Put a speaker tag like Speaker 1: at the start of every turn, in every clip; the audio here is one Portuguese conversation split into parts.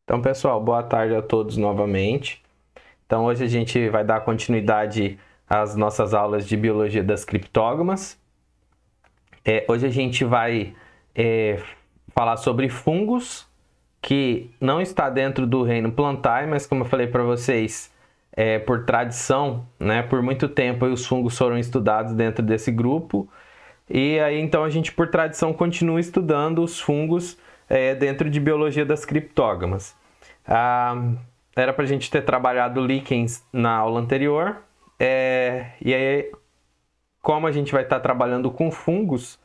Speaker 1: Então, pessoal, boa tarde a todos novamente. Então, hoje a gente vai dar continuidade às nossas aulas de biologia das criptógamas. Hoje a gente vai falar sobre fungos, que não está dentro do reino Plantae, mas como eu falei para vocês, por tradição, né, por muito tempo os fungos foram estudados dentro desse grupo. E aí, então, a gente, por tradição, continua estudando os fungos dentro de biologia das criptógamas. Era para a gente ter trabalhado líquens na aula anterior, e aí, como a gente vai estar trabalhando com fungos,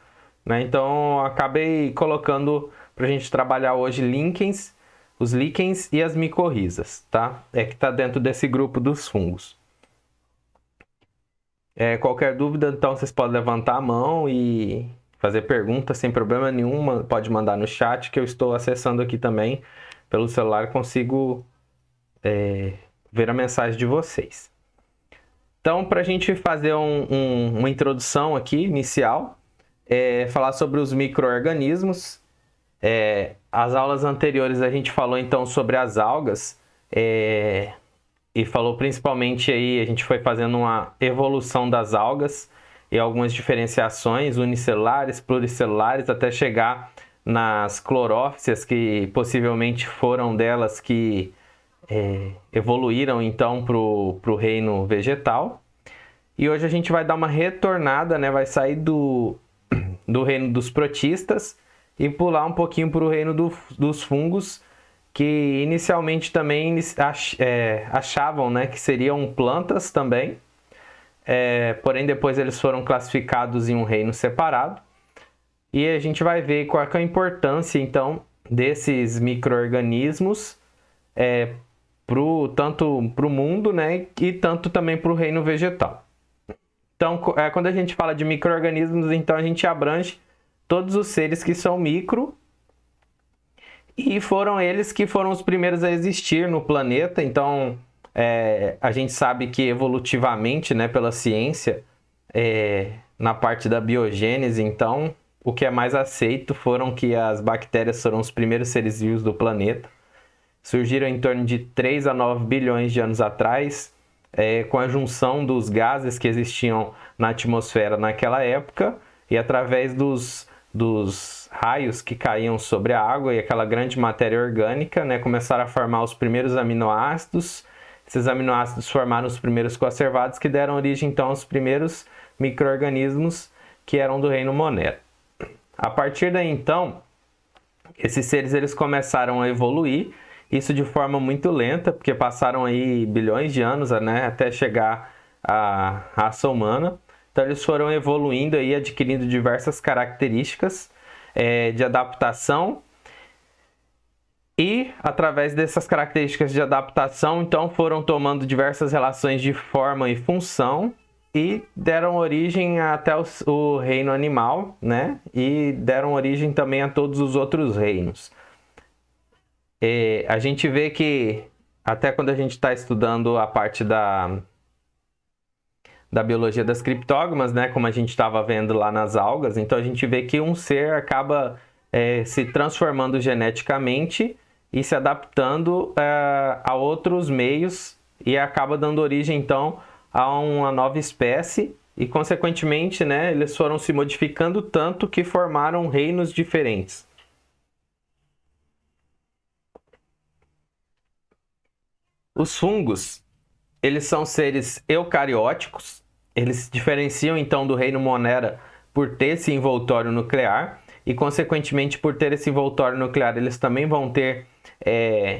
Speaker 1: né, então acabei colocando para a gente trabalhar hoje líquens, os líquens e as micorrizas, tá? Que está dentro desse grupo dos fungos. Qualquer dúvida, então vocês podem levantar a mão e fazer perguntas sem problema nenhum. Pode mandar no chat que eu estou acessando aqui também pelo celular, consigo ver a mensagem de vocês. Então, para a gente fazer uma introdução aqui, inicial, falar sobre os micro-organismos. As aulas anteriores a gente falou então sobre as algas, e falou principalmente aí, a gente foi fazendo uma evolução das algas e algumas diferenciações unicelulares, pluricelulares, até chegar nas clorófitas, que possivelmente foram delas que evoluíram então para o reino vegetal. E hoje a gente vai dar uma retornada, né? Vai sair do reino dos protistas e pular um pouquinho para o reino dos fungos, que inicialmente também achavam, né, que seriam plantas também, porém depois eles foram classificados em um reino separado. E a gente vai ver qual é a importância então desses micro-organismos tanto para o mundo, né, e tanto também para o reino vegetal. Então, quando a gente fala de micro-organismos, então a gente abrange todos os seres que são micro, e foram eles que foram os primeiros a existir no planeta. Então, a gente sabe que evolutivamente, né, pela ciência, na parte da biogênese, então, o que é mais aceito foram que as bactérias foram os primeiros seres vivos do planeta. Surgiram em torno de 3 a 9 bilhões de anos atrás, com a junção dos gases que existiam na atmosfera naquela época, e através dos raios que caíam sobre a água e aquela grande matéria orgânica, né, começaram a formar os primeiros aminoácidos. Esses aminoácidos formaram os primeiros coacervados, que deram origem então aos primeiros micro-organismos que eram do reino Monera. A partir daí então, esses seres eles começaram a evoluir, isso de forma muito lenta, porque passaram aí bilhões de anos, né, até chegar à raça humana. Então eles foram evoluindo e adquirindo diversas características de adaptação, e através dessas características de adaptação, então foram tomando diversas relações de forma e função e deram origem até o reino animal, né? E deram origem também a todos os outros reinos. A gente vê que até quando a gente está estudando a parte da biologia das criptógamas, né, como a gente estava vendo lá nas algas, então a gente vê que um ser acaba se transformando geneticamente e se adaptando a outros meios, e acaba dando origem então a uma nova espécie, e consequentemente, né, eles foram se modificando tanto que formaram reinos diferentes. Os fungos, eles são seres eucarióticos. Eles se diferenciam então do reino Monera por ter esse envoltório nuclear, e consequentemente por ter esse envoltório nuclear eles também vão ter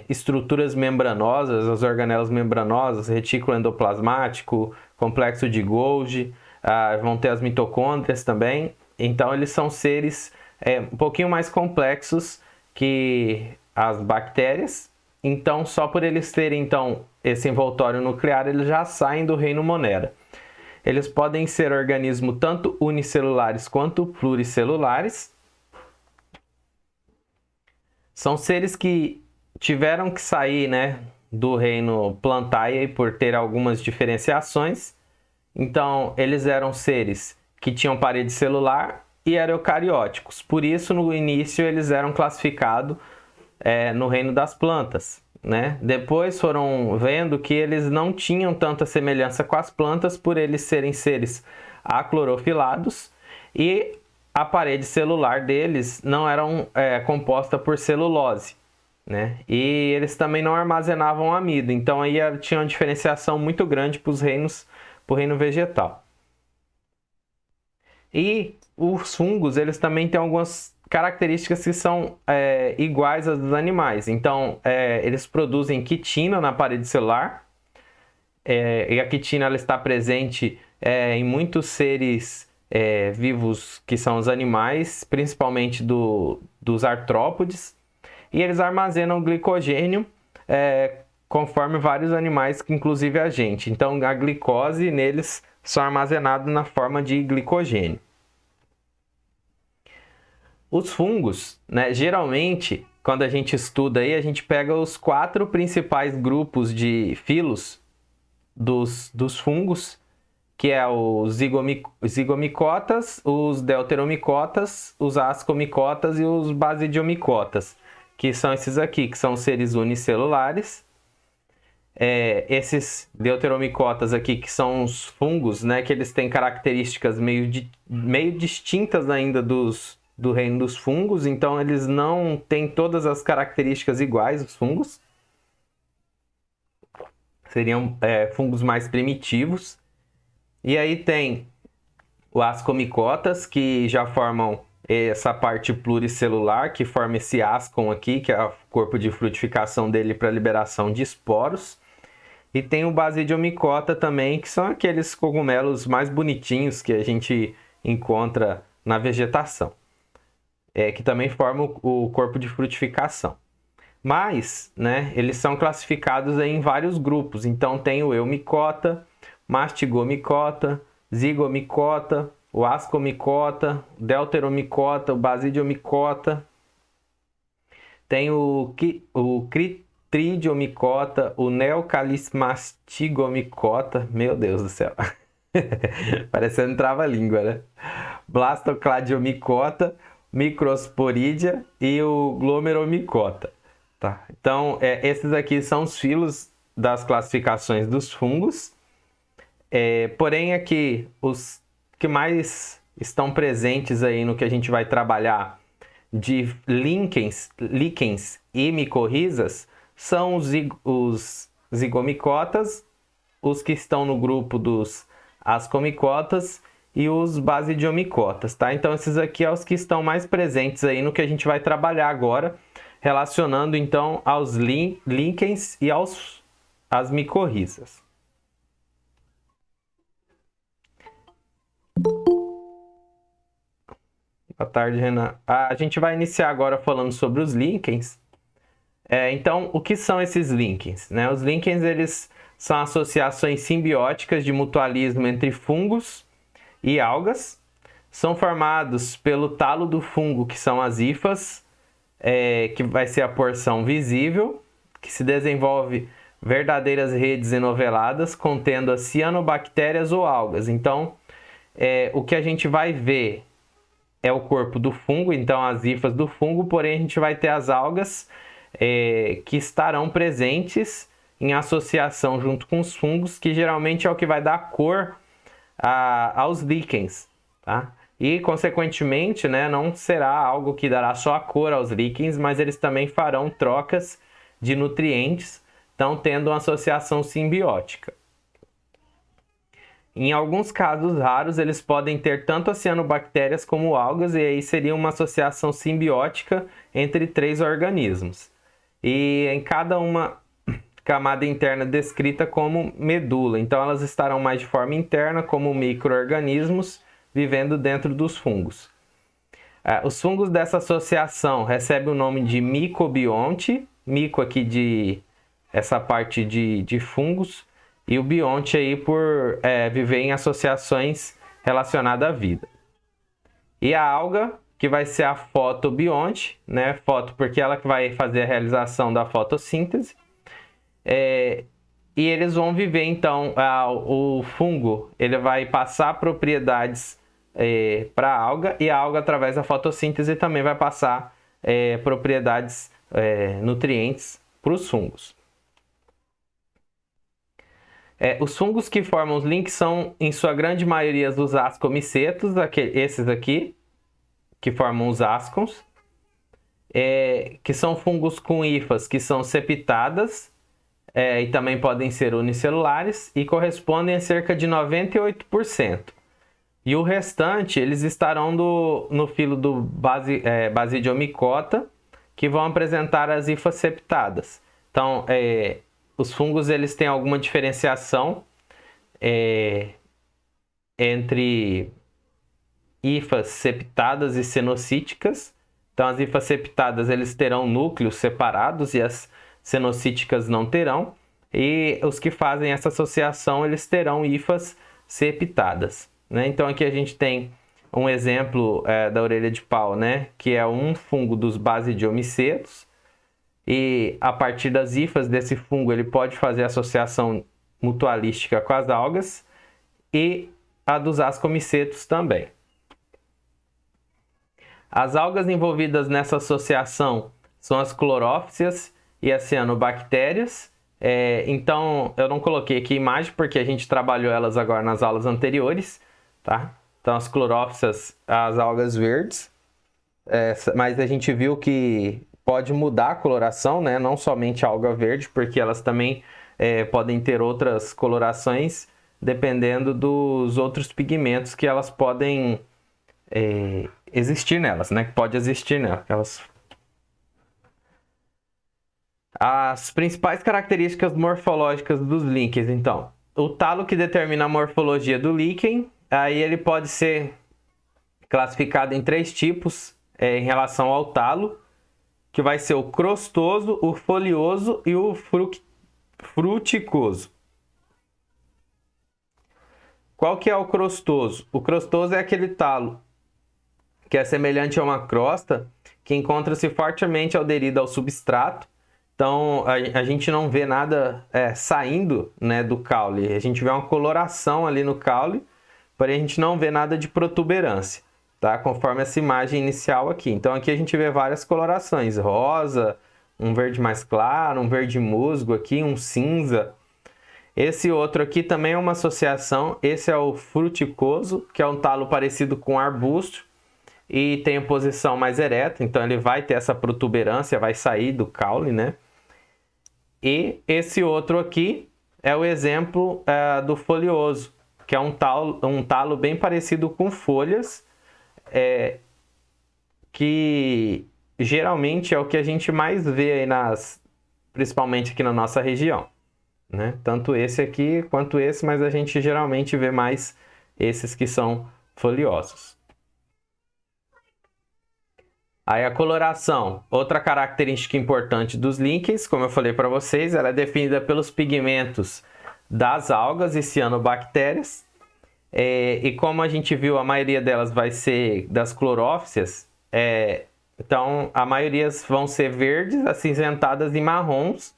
Speaker 1: estruturas membranosas, as organelas membranosas, retículo endoplasmático, complexo de Golgi, vão ter as mitocôndrias também. Então eles são seres um pouquinho mais complexos que as bactérias. Então, só por eles terem então esse envoltório nuclear, eles já saem do reino Monera. Eles podem ser organismos tanto unicelulares quanto pluricelulares. São seres que tiveram que sair, né, do reino Plantae por ter algumas diferenciações. Então, eles eram seres que tinham parede celular e eram eucarióticos. Por isso, no início, eles eram classificados no reino das plantas, né? Depois foram vendo que eles não tinham tanta semelhança com as plantas por eles serem seres aclorofilados e a parede celular deles não era composta por celulose, né? E eles também não armazenavam amido, então aí tinha uma diferenciação muito grande para o reino vegetal. E os fungos, eles também têm algumas características que são iguais às dos animais. Então, eles produzem quitina na parede celular, e a quitina ela está presente em muitos seres vivos que são os animais, principalmente dos artrópodes, e eles armazenam glicogênio conforme vários animais, inclusive a gente. Então, a glicose neles são armazenados na forma de glicogênio. Os fungos, né, geralmente, quando a gente estuda aí, a gente pega os 4 principais grupos de filos dos fungos, que é os zigomicotas, os deuteromicotas, os ascomicotas e os basidiomicotas, que são esses aqui, que são seres unicelulares. Esses deuteromicotas aqui, que são os fungos, né, que eles têm características meio distintas ainda do reino dos fungos, então eles não têm todas as características iguais, os fungos. Seriam fungos mais primitivos. E aí tem o ascomicotas, que já formam essa parte pluricelular, que forma esse ascom aqui, que é o corpo de frutificação dele para liberação de esporos. E tem o basidiomicota também, que são aqueles cogumelos mais bonitinhos que a gente encontra na vegetação, que também formam o corpo de frutificação. Mas, né, eles são classificados aí em vários grupos. Então tem o eumicota, mastigomicota, zigomicota, o ascomicota, o deuteromicota, o basidiomicota. Tem o critridiomicota, o neocalismastigomicota. Meu Deus do céu. Parecendo trava-língua, né? Blastocladiomicota, microsporidia e o glomeromicota. Tá? Então, esses aqui são os filos das classificações dos fungos. Porém, aqui, os que mais estão presentes aí no que a gente vai trabalhar de líquens e micorrizas são os zigomicotas, os que estão no grupo dos ascomicotas e os basidiomicotas, tá? Então, esses aqui são os que estão mais presentes aí no que a gente vai trabalhar agora, relacionando então aos líquens e às micorrizas. Boa tarde, Renan. A gente vai iniciar agora falando sobre os líquens. Então, o que são esses líquens, né? Os líquens, eles são associações simbióticas de mutualismo entre fungos e algas. São formados pelo talo do fungo, que são as hifas, que vai ser a porção visível, que se desenvolve verdadeiras redes enoveladas contendo as cianobactérias ou algas. Então, o que a gente vai ver é o corpo do fungo, então as hifas do fungo, porém a gente vai ter as algas que estarão presentes em associação junto com os fungos, que geralmente é o que vai dar cor aos líquens, tá? E, consequentemente, né, não será algo que dará só a cor aos líquens, mas eles também farão trocas de nutrientes, então tendo uma associação simbiótica. Em alguns casos raros, eles podem ter tanto as cianobactérias como algas, e aí seria uma associação simbiótica entre 3 organismos. E em cada uma camada interna descrita como medula, então elas estarão mais de forma interna como micro-organismos vivendo dentro dos fungos. Os fungos dessa associação recebem o nome de micobionte, mico aqui essa parte de fungos, e o bionte aí por viver em associações relacionadas à vida. E a alga, que vai ser a fotobionte, né? Foto porque ela que vai fazer a realização da fotossíntese. E eles vão viver, então, o fungo ele vai passar propriedades para a alga, e a alga, através da fotossíntese, também vai passar propriedades nutrientes para os fungos. Os fungos que formam os links são, em sua grande maioria, os ascomicetos, esses aqui, que formam os ascons, que são fungos com hifas que são septadas, e também podem ser unicelulares, e correspondem a cerca de 98%. E o restante, eles estarão no filo do Basidiomycota, que vão apresentar as hifas septadas. Então, os fungos eles têm alguma diferenciação entre hifas septadas e cenocíticas. Então, as hifas septadas eles terão núcleos separados e as cenocíticas não terão. E os que fazem essa associação eles terão hifas septadas, né? Então, aqui a gente tem um exemplo da orelha de pau, né? Que é um fungo dos basidiomicetos. E a partir das hifas desse fungo ele pode fazer associação mutualística com as algas e a dos ascomicetos também. As algas envolvidas nessa associação são as clorófias e as cianobactérias. Então eu não coloquei aqui imagem porque a gente trabalhou elas agora nas aulas anteriores, tá? Então as clorófias, as algas verdes, mas a gente viu que pode mudar a coloração, né? Não somente a alga verde, porque elas também podem ter outras colorações dependendo dos outros pigmentos que elas podem existir nelas, né? Que pode existir nelas. As principais características morfológicas dos líquens, então. O talo que determina a morfologia do líquen, aí ele pode ser classificado em 3 tipos em relação ao talo, que vai ser o crostoso, o folioso e o fruticoso. Qual que é o crostoso? O crostoso é aquele talo que é semelhante a uma crosta, que encontra-se fortemente aderido ao substrato. Então, a gente não vê nada saindo, né, do caule. A gente vê uma coloração ali no caule, porém a gente não vê nada de protuberância, tá? Conforme essa imagem inicial aqui. Então, aqui a gente vê várias colorações. Rosa, um verde mais claro, um verde musgo aqui, um cinza. Esse outro aqui também é uma associação. Esse é o fruticoso, que é um talo parecido com arbusto e tem a posição mais ereta. Então, ele vai ter essa protuberância, vai sair do caule, né? E esse outro aqui é o exemplo do folioso, que é um talo bem parecido com folhas, que geralmente é o que a gente mais vê aí principalmente aqui na nossa região, né? Tanto esse aqui quanto esse, mas a gente geralmente vê mais esses que são foliosos. Aí a coloração, outra característica importante dos líquens, como eu falei para vocês, ela é definida pelos pigmentos das algas e cianobactérias. E como a gente viu, a maioria delas vai ser das clorófias, então a maioria vão ser verdes, acinzentadas e marrons,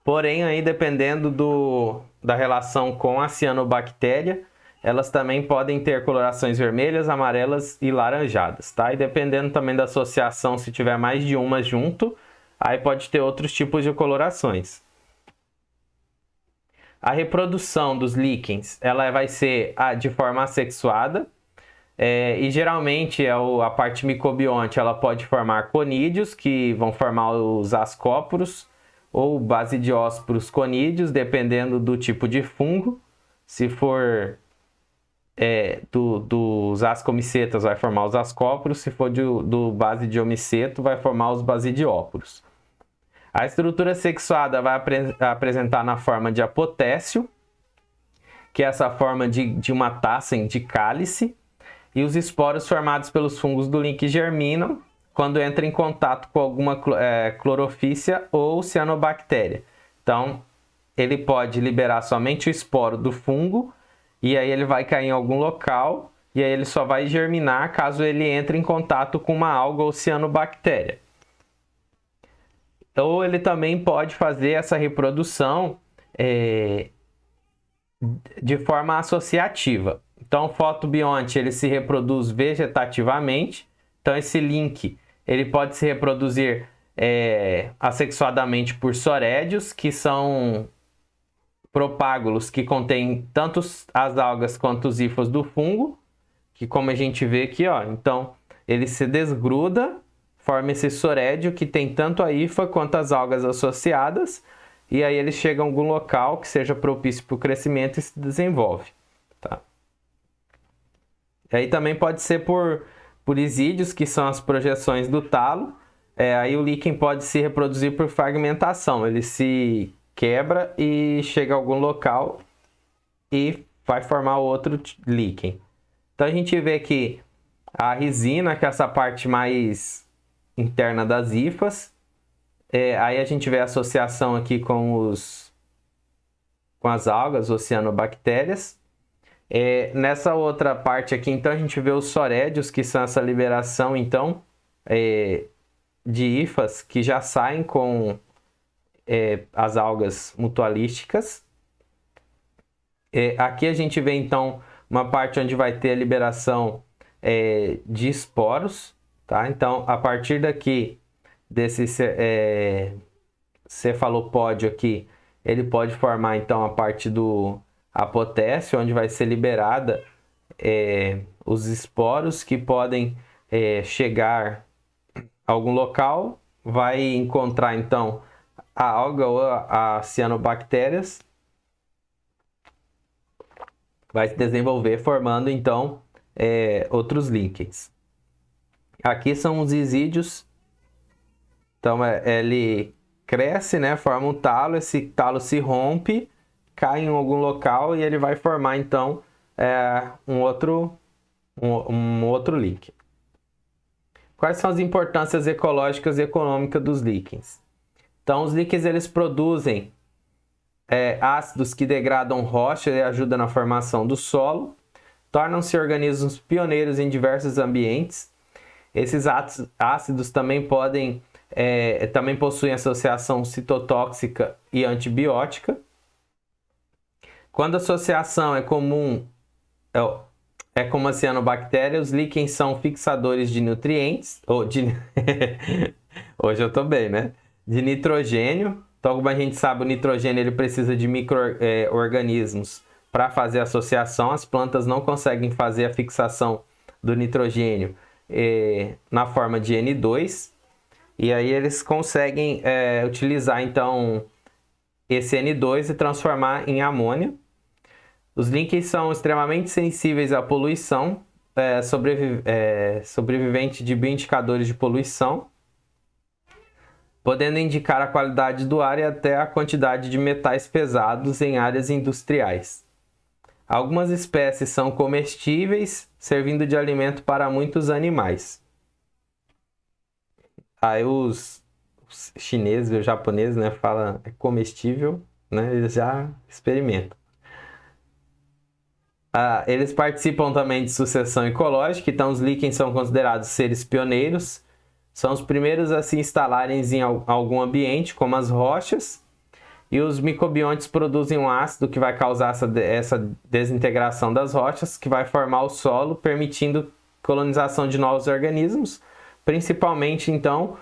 Speaker 1: porém aí dependendo da relação com a cianobactéria, elas também podem ter colorações vermelhas, amarelas e laranjadas, tá? E dependendo também da associação, se tiver mais de uma junto, aí pode ter outros tipos de colorações. A reprodução dos líquens, ela vai ser de forma assexuada, e geralmente a parte micobionte, ela pode formar conídeos, que vão formar os ascóporos, ou basidiósporos conídeos, dependendo do tipo de fungo. Se for dos ascomicetas vai formar os ascóporos, se for do basidiomiceto vai formar os basidióporos. A estrutura sexuada vai apresentar na forma de apotécio, que é essa forma de uma taça de cálice, e os esporos formados pelos fungos do link germinam quando entra em contato com alguma clorofícia ou cianobactéria. Então, ele pode liberar somente o esporo do fungo, e aí ele vai cair em algum local, e aí ele só vai germinar caso ele entre em contato com uma alga ou cianobactéria. Ou ele também pode fazer essa reprodução de forma associativa. Então, o fotobionte ele se reproduz vegetativamente. Então, esse link ele pode se reproduzir assexuadamente por sorédios, que são propágulos que contêm tanto as algas quanto os hifos do fungo, que como a gente vê aqui, ó, então ele se desgruda, forma esse sorédio que tem tanto a hifa quanto as algas associadas, e aí ele chega a algum local que seja propício para o crescimento e se desenvolve. Tá? E aí também pode ser por isídeos, que são as projeções do talo. Aí o líquen pode se reproduzir por fragmentação, ele se quebra e chega a algum local e vai formar outro líquen. Então a gente vê que a risina, que é essa parte mais interna das hifas, aí a gente vê a associação aqui com as algas, oceanobactérias. Nessa outra parte aqui, então, a gente vê os sorédios, que são essa liberação, então, de hifas que já saem com as algas mutualísticas. Aqui a gente vê, então, uma parte onde vai ter a liberação de esporos, tá? Então, a partir daqui, desse cefalopódio aqui, ele pode formar, então, a parte do apotécio, onde vai ser liberada os esporos que podem chegar a algum local, vai encontrar, então, a alga ou as cianobactérias, vai se desenvolver formando, então, outros líquens. Aqui são os isídeos. Então, ele cresce, né, forma um talo, esse talo se rompe, cai em algum local e ele vai formar, então, um outro líquen. Quais são as importâncias ecológicas e econômicas dos líquens? Então, os líquens eles produzem ácidos que degradam rocha e ajudam na formação do solo, tornam-se organismos pioneiros em diversos ambientes. Esses ácidos também também possuem associação citotóxica e antibiótica. Quando a associação é comum, como a cianobactéria, os líquens são fixadores de nutrientes, hoje eu tô bem, né? De nitrogênio. Então, como a gente sabe, o nitrogênio ele precisa de micro-organismos para fazer a associação. As plantas não conseguem fazer a fixação do nitrogênio na forma de N2. E aí eles conseguem utilizar, então, esse N2 e transformar em amônia. Os líquens são extremamente sensíveis à poluição, sobrevivente de bioindicadores de poluição, podendo indicar a qualidade do ar e até a quantidade de metais pesados em áreas industriais. Algumas espécies são comestíveis, servindo de alimento para muitos animais. Aí os chineses e os japoneses, né, falam comestível, né, eles já experimentam. Eles participam também de sucessão ecológica, então os líquens são considerados seres pioneiros, são os primeiros a se instalarem em algum ambiente, como as rochas, e os microbiontes produzem um ácido que vai causar essa desintegração das rochas, que vai formar o solo, permitindo colonização de novos organismos, principalmente, então,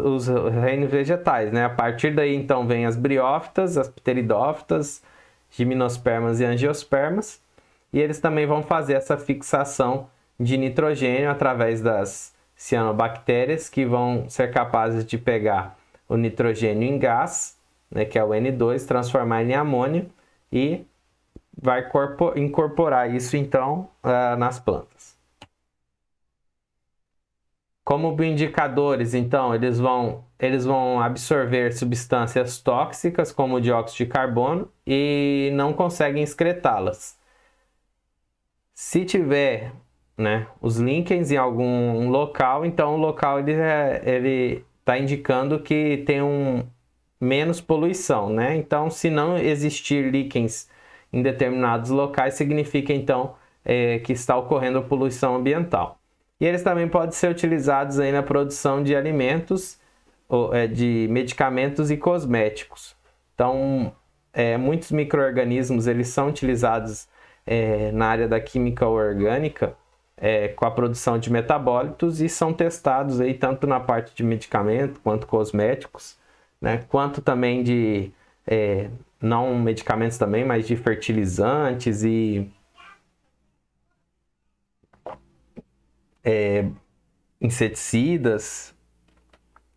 Speaker 1: os reinos vegetais, né? A partir daí, então, vem as briófitas, as pteridófitas, gimnospermas e angiospermas, e eles também vão fazer essa fixação de nitrogênio através das cianobactérias, que vão ser capazes de pegar o nitrogênio em gás, né, que é o N2, transformar em amônia e vai incorporar isso, então, nas plantas. Como bioindicadores, então, eles vão absorver substâncias tóxicas, como o dióxido de carbono, e não conseguem excretá-las. Se tiver, né, os líquens em algum local, então o local ele está indicando que tem menos poluição, né? Então, se não existir líquens em determinados locais, significa então que está ocorrendo poluição ambiental. E eles também podem ser utilizados aí na produção de alimentos, de medicamentos e cosméticos. Então, muitos micro-organismos eles são utilizados na área da química orgânica com a produção de metabólitos e são testados aí tanto na parte de medicamento quanto cosméticos, né? Quanto também de não medicamentos também, mas de fertilizantes e inseticidas,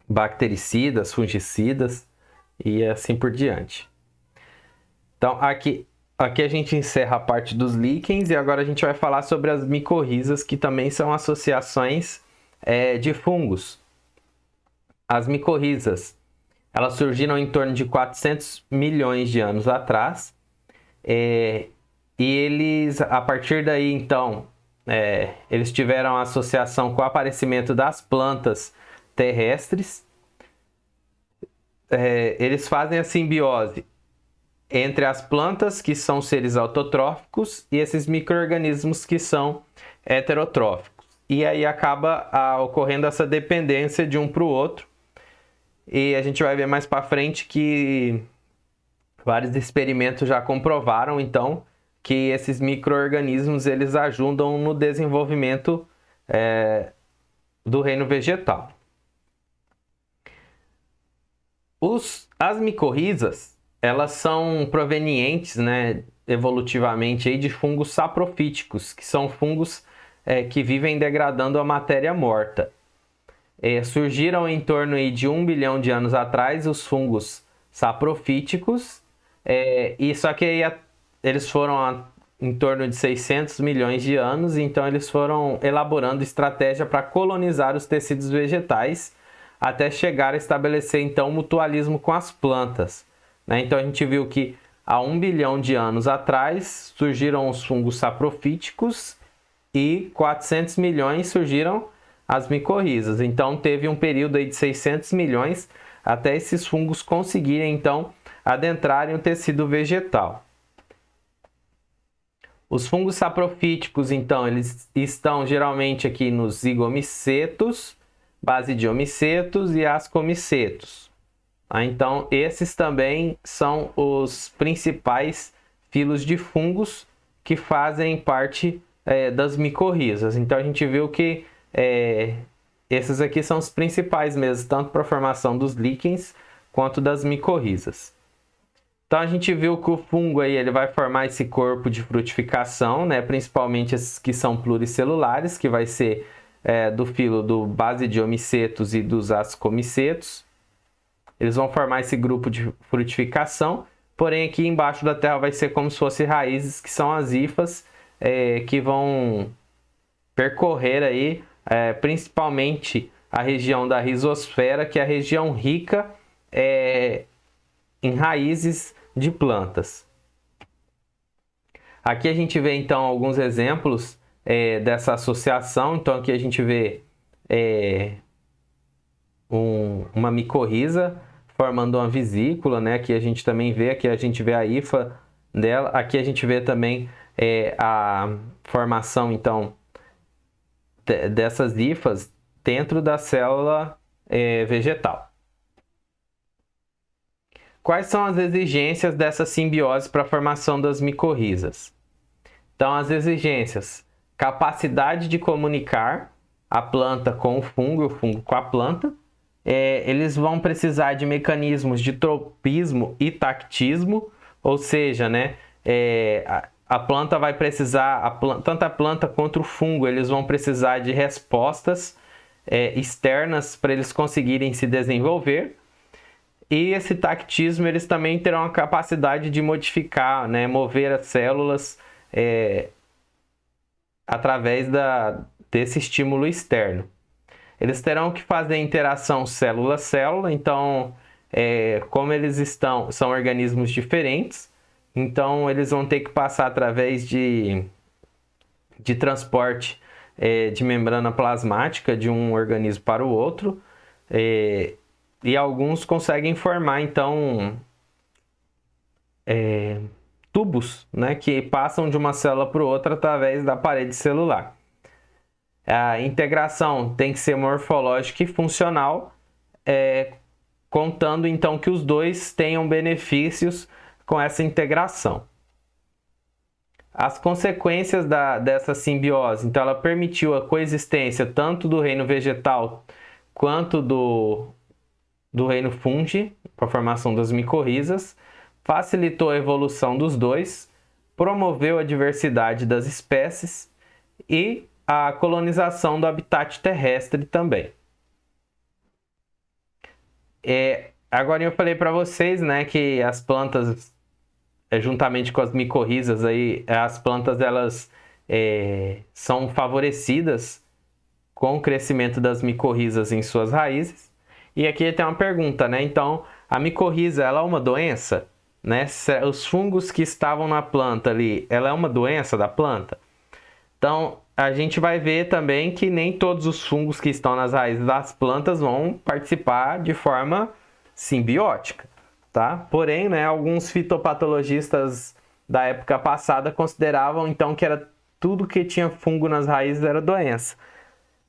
Speaker 1: bactericidas, fungicidas e assim por diante. Então, aqui a gente encerra a parte dos líquens e agora a gente vai falar sobre as micorrizas, que também são associações de fungos. As micorrizas, elas surgiram em torno de 400 milhões de anos atrás e eles, a partir daí, então, eles tiveram associação com o aparecimento das plantas terrestres. Eles fazem a simbiose entre as plantas, que são seres autotróficos, e esses micro-organismos que são heterotróficos. E aí acaba ocorrendo essa dependência de um para o outro. E a gente vai ver mais para frente que vários experimentos já comprovaram, então, que esses micro-organismos eles ajudam no desenvolvimento do reino vegetal. As micorrizas, elas são provenientes, né, evolutivamente aí, de fungos saprofíticos, que são fungos que vivem degradando a matéria morta. Surgiram em torno aí de 1 bilhão de anos atrás os fungos saprofíticos, e só que aí eles foram em torno de 600 milhões de anos, então eles foram elaborando estratégia para colonizar os tecidos vegetais, até chegar a estabelecer então mutualismo com as plantas. Então a gente viu que há 1 bilhão de anos atrás surgiram os fungos saprofíticos e 400 milhões surgiram as micorrizas. Então teve um período aí de 600 milhões até esses fungos conseguirem então adentrarem o tecido vegetal. Os fungos saprofíticos, então, eles estão geralmente aqui nos zigomicetos, basidiomicetos e ascomicetos. Então, esses também são os principais filos de fungos que fazem parte das micorrizas. Então, a gente viu que esses aqui são os principais mesmo, tanto para a formação dos líquens quanto das micorrizas. Então, a gente viu que o fungo aí, ele vai formar esse corpo de frutificação, né? Principalmente esses que são pluricelulares, que vai ser do filo do basidiomicetos e dos ascomicetos. Eles vão formar esse grupo de frutificação, porém aqui embaixo da terra vai ser como se fossem raízes, que são as hifas, que vão percorrer aí, principalmente a região da rizosfera, que é a região rica em raízes de plantas. Aqui a gente vê então alguns exemplos dessa associação. Então aqui a gente vê uma micorriza formando uma vesícula, né? Aqui a gente também vê, aqui a gente vê a hifa dela, aqui a gente vê também a formação então dessas hifas dentro da célula vegetal. Quais são as exigências dessa simbiose para a formação das micorrizas? Então, as exigências: capacidade de comunicar a planta com o fungo com a planta. Eles vão precisar de mecanismos de tropismo e tactismo, ou seja, né, a planta vai precisar, tanto a planta quanto o fungo, eles vão precisar de respostas externas para eles conseguirem se desenvolver. E esse tactismo, eles também terão a capacidade de modificar, né, mover as células através desse estímulo externo. Eles terão que fazer interação célula-célula, então, como eles são organismos diferentes, então eles vão ter que passar através de transporte de membrana plasmática de um organismo para o outro, e alguns conseguem formar, então, tubos, né, que passam de uma célula para outra através da parede celular. A integração tem que ser morfológica e funcional, contando, então, que os dois tenham benefícios com essa integração. as consequências dessa simbiose. Então, ela permitiu a coexistência tanto do reino vegetal quanto do reino fungi, com a formação das micorrizas, facilitou a evolução dos dois, promoveu a diversidade das espécies e a colonização do habitat terrestre também. Agora eu falei para vocês, né, que as plantas, juntamente com as micorrizas, aí, as plantas elas são favorecidas com o crescimento das micorrizas em suas raízes. E aqui tem uma pergunta, né? Então, a micorriza, ela é uma doença? Né? Os fungos que estavam na planta ali, ela é uma doença da planta? Então, a gente vai ver também que nem todos os fungos que estão nas raízes das plantas vão participar de forma simbiótica, tá? Porém, né, alguns fitopatologistas da época passada consideravam então que era tudo que tinha fungo nas raízes era doença.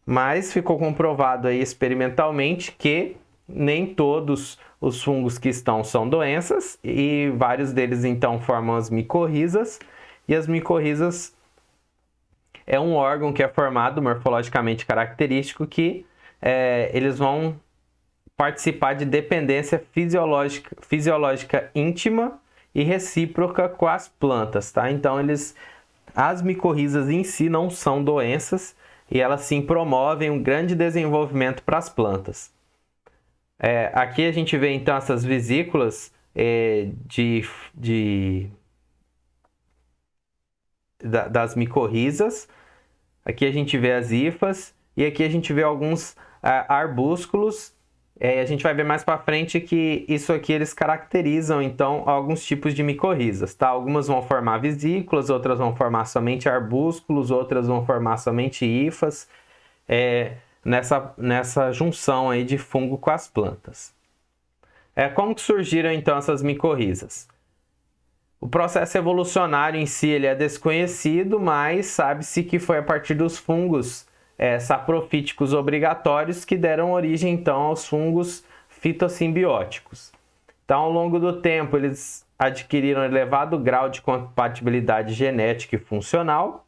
Speaker 1: Mas ficou comprovado aí experimentalmente que nem todos os fungos que estão são doenças e vários deles então formam as micorrizas, e as micorrizas é um órgão que é formado morfologicamente característico que eles vão participar de dependência fisiológica íntima e recíproca com as plantas, tá? Então as micorrizas em si não são doenças e elas sim promovem um grande desenvolvimento para as plantas. Aqui a gente vê então essas vesículas das micorrizas. Aqui a gente vê as hifas e aqui a gente vê alguns arbúsculos. A gente vai ver mais para frente que isso aqui eles caracterizam então alguns tipos de micorrizas, tá? Algumas vão formar vesículas, outras vão formar somente arbúsculos, outras vão formar somente hifas, nessa junção aí de fungo com as plantas. Como que surgiram então essas micorrizas? O processo evolucionário em si ele é desconhecido, mas sabe-se que foi a partir dos fungos saprofíticos obrigatórios que deram origem então aos fungos fitossimbióticos. Então, ao longo do tempo, eles adquiriram elevado grau de compatibilidade genética e funcional,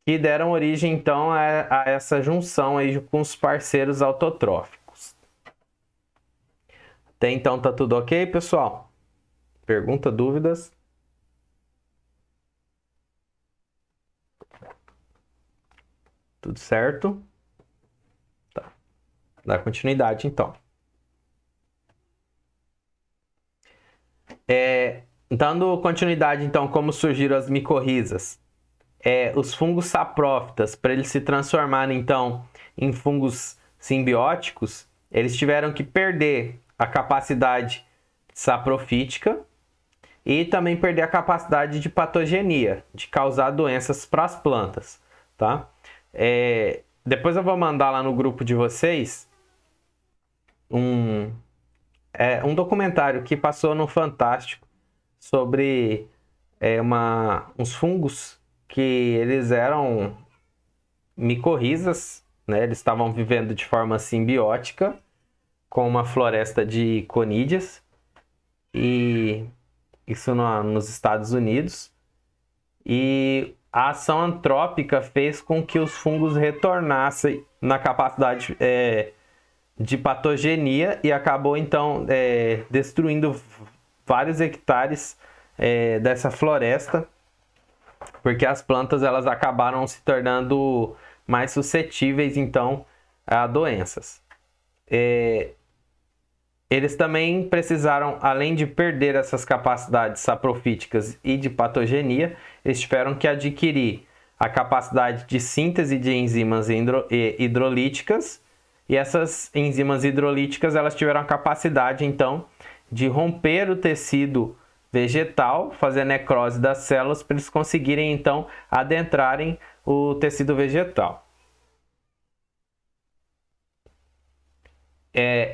Speaker 1: que deram origem então a essa junção aí com os parceiros autotróficos. Até então tá tudo ok, pessoal? Pergunta, dúvidas? Tudo certo? Tá. Dá continuidade, então. Dando continuidade, então, como surgiram as micorrizas? Os fungos saprófitas, para eles se transformarem, então, em fungos simbióticos, eles tiveram que perder a capacidade saprofítica e também perder a capacidade de patogenia, de causar doenças para as plantas, tá? Depois eu vou mandar lá no grupo de vocês um documentário que passou no Fantástico sobre uns fungos que eles eram micorrizas, né? Eles estavam vivendo de forma simbiótica com uma floresta de conídeas, e isso nos Estados Unidos. E a ação antrópica fez com que os fungos retornassem na capacidade de patogenia e acabou então destruindo vários hectares dessa floresta, porque as plantas elas acabaram se tornando mais suscetíveis então a doenças. Eles também precisaram, além de perder essas capacidades saprofíticas e de patogenia, eles tiveram que adquirir a capacidade de síntese de enzimas hidrolíticas, e essas enzimas hidrolíticas elas tiveram a capacidade, então, de romper o tecido vegetal, fazer necrose das células, para eles conseguirem, então, adentrarem o tecido vegetal.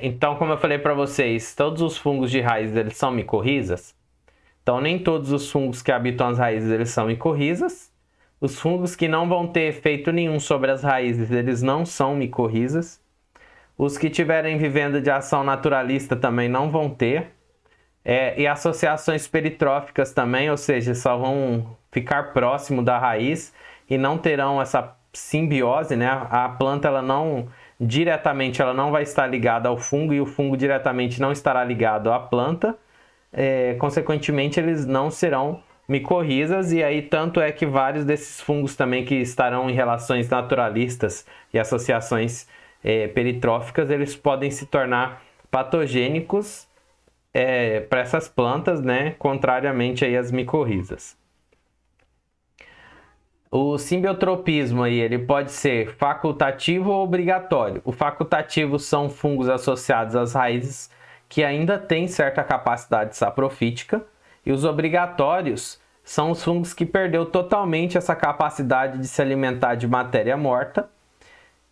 Speaker 1: Então, como eu falei para vocês, todos os fungos de raiz eles são micorrizas. Então, nem todos os fungos que habitam as raízes eles são micorrizas. Os fungos que não vão ter efeito nenhum sobre as raízes, eles não são micorrizas. Os que tiverem vivenda de ação naturalista também não vão ter. E associações peritróficas também, ou seja, só vão ficar próximo da raiz e não terão essa simbiose, né? A planta ela não diretamente ela não vai estar ligada ao fungo e o fungo diretamente não estará ligado à planta. Consequentemente, eles não serão micorrizas, e aí tanto é que vários desses fungos também que estarão em relações naturalistas e associações peritróficas, eles podem se tornar patogênicos para essas plantas, né? Contrariamente aí às micorrizas. O simbiotropismo aí, ele pode ser facultativo ou obrigatório. O facultativo são fungos associados às raízes que ainda têm certa capacidade saprofítica, e os obrigatórios são os fungos que perdeu totalmente essa capacidade de se alimentar de matéria morta,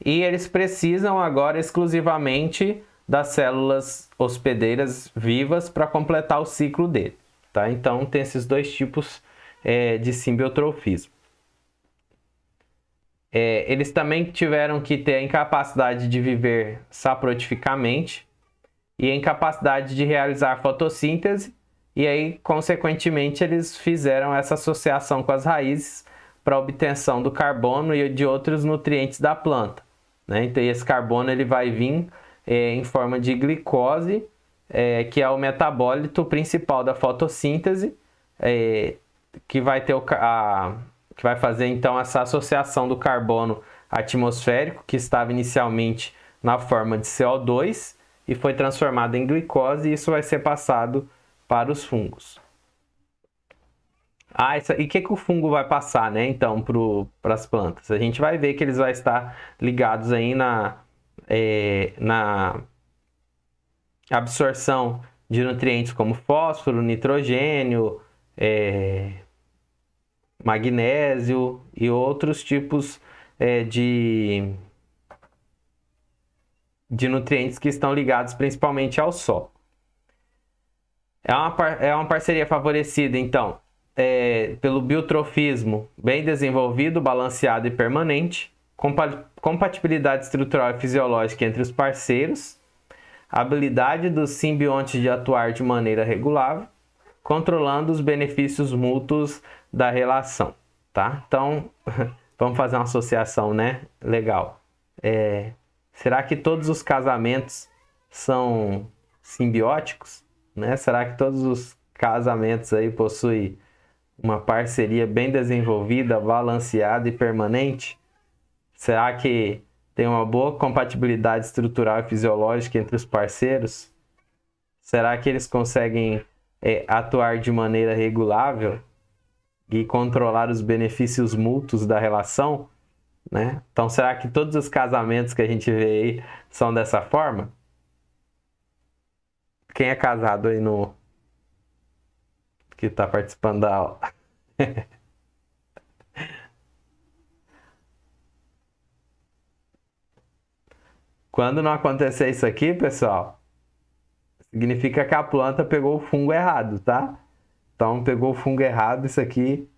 Speaker 1: e eles precisam agora exclusivamente das células hospedeiras vivas para completar o ciclo dele, tá? Então tem esses dois tipos de simbiotrofismo. Eles também tiveram que ter a incapacidade de viver saprotificamente e a incapacidade de realizar fotossíntese, e aí, consequentemente, eles fizeram essa associação com as raízes para obtenção do carbono e de outros nutrientes da planta, né? Então, esse carbono ele vai vir em forma de glicose, que é o metabólito principal da fotossíntese, que vai ter que vai fazer então essa associação do carbono atmosférico, que estava inicialmente na forma de CO2 e foi transformado em glicose, e isso vai ser passado para os fungos. E o que o fungo vai passar, né, então, para as plantas? A gente vai ver que eles vão estar ligados aí na absorção de nutrientes como fósforo, nitrogênio, magnésio e outros tipos de nutrientes que estão ligados principalmente ao solo. É uma parceria favorecida, então, pelo biotrofismo bem desenvolvido, balanceado e permanente, compatibilidade estrutural e fisiológica entre os parceiros, habilidade dos simbiontes de atuar de maneira regular, controlando os benefícios mútuos da relação, tá? Então, vamos fazer uma associação, né? Legal. Será que todos os casamentos são simbióticos, né? Será que todos os casamentos aí possuem uma parceria bem desenvolvida, balanceada e permanente? Será que tem uma boa compatibilidade estrutural e fisiológica entre os parceiros? Será que eles conseguem atuar de maneira regulável e controlar os benefícios mútuos da relação, né? Então, será que todos os casamentos que a gente vê aí são dessa forma? Quem é casado aí que está participando da aula? Quando não acontecer isso aqui, pessoal, significa que a planta pegou o fungo errado, tá? Então, pegou o fungo errado, isso aqui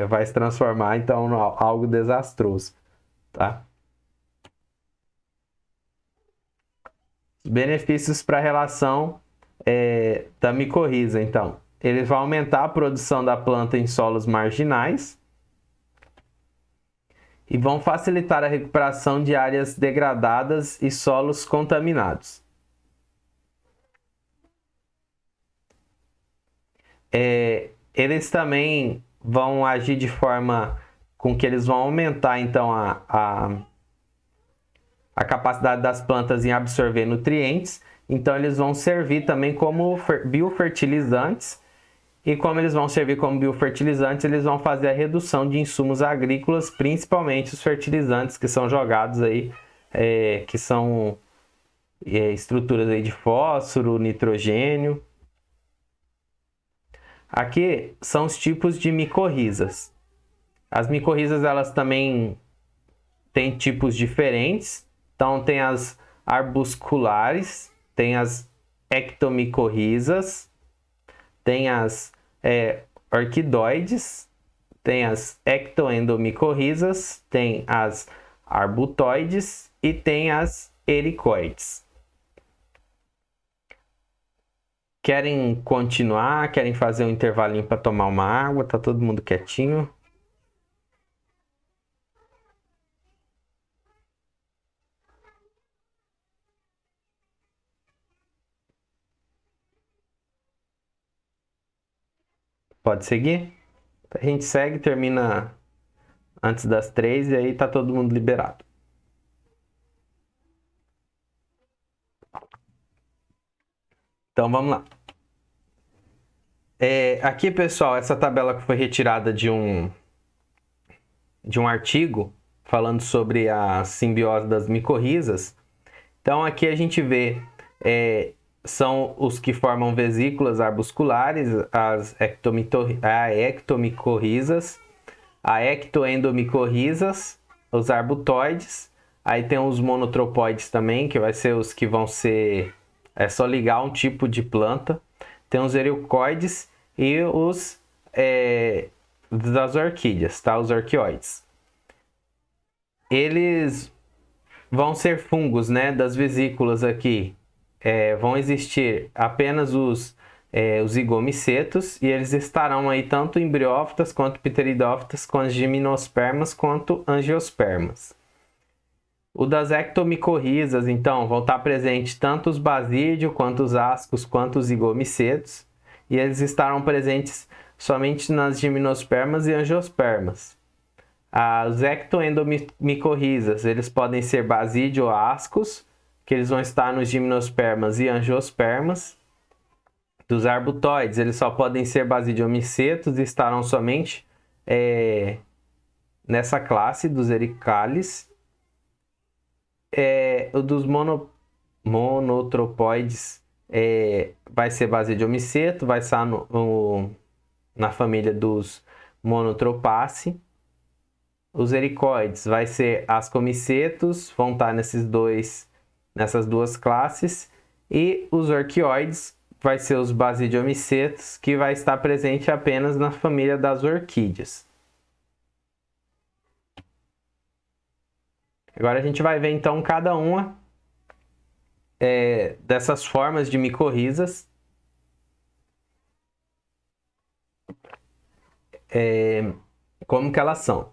Speaker 1: vai se transformar então em algo desastroso, tá? Benefícios para a relação da micorriza, então. Ele vai aumentar a produção da planta em solos marginais e vão facilitar a recuperação de áreas degradadas e solos contaminados. Eles também vão agir de forma com que eles vão aumentar então a capacidade das plantas em absorver nutrientes. Então eles vão servir também como biofertilizantes, e como eles vão servir como biofertilizantes, eles vão fazer a redução de insumos agrícolas, principalmente os fertilizantes que são jogados aí, que são estruturas aí de fósforo, nitrogênio. Aqui são os tipos de micorrizas. As micorrizas, elas também têm tipos diferentes. Então tem as arbusculares, tem as ectomicorrizas, tem as orquidoides, tem as ectoendomicorrizas, tem as arbutoides e tem as ericoides. Querem continuar? Querem fazer um intervalinho para tomar uma água? Tá todo mundo quietinho? Pode seguir? A gente segue, termina antes das 3 e aí tá todo mundo liberado. Então vamos lá. Aqui, pessoal, essa tabela que foi retirada de um artigo falando sobre a simbiose das micorrizas. Então aqui a gente vê são os que formam vesículas arbusculares, as ectomicorrizas, a ectoendomicorrizas, os arbutoides. Aí tem os monotropoides também, que vai ser os que vão ser só ligar um tipo de planta. Tem os ericoides e os das orquídeas, tá? Os orquioides. Eles vão ser fungos, né? Das vesículas aqui. Vão existir apenas os zigomicetos e eles estarão aí tanto em briófitas quanto pteridófitas, com as gimnospermas quanto angiospermas. O das ectomicorrizas, então, vão estar presentes tanto os basídeos, quanto os ascos, quanto os zigomicetos, e eles estarão presentes somente nas gimnospermas e angiospermas. As ectoendomicorrizas, eles podem ser basídeo ou ascos, que eles vão estar nos gimnospermas e angiospermas. Dos arbutoides, eles só podem ser basidiomicetos e estarão somente nessa classe dos ericales. O dos monotropoides vai ser basidiomiceto, vai estar na família dos monotropaceae. Os ericoides vai ser ascomicetos, vão estar nessas duas classes. E os orquioides vai ser os basidiomicetos, que vai estar presente apenas na família das orquídeas. Agora a gente vai ver então cada uma dessas formas de micorrizas. Como que elas são?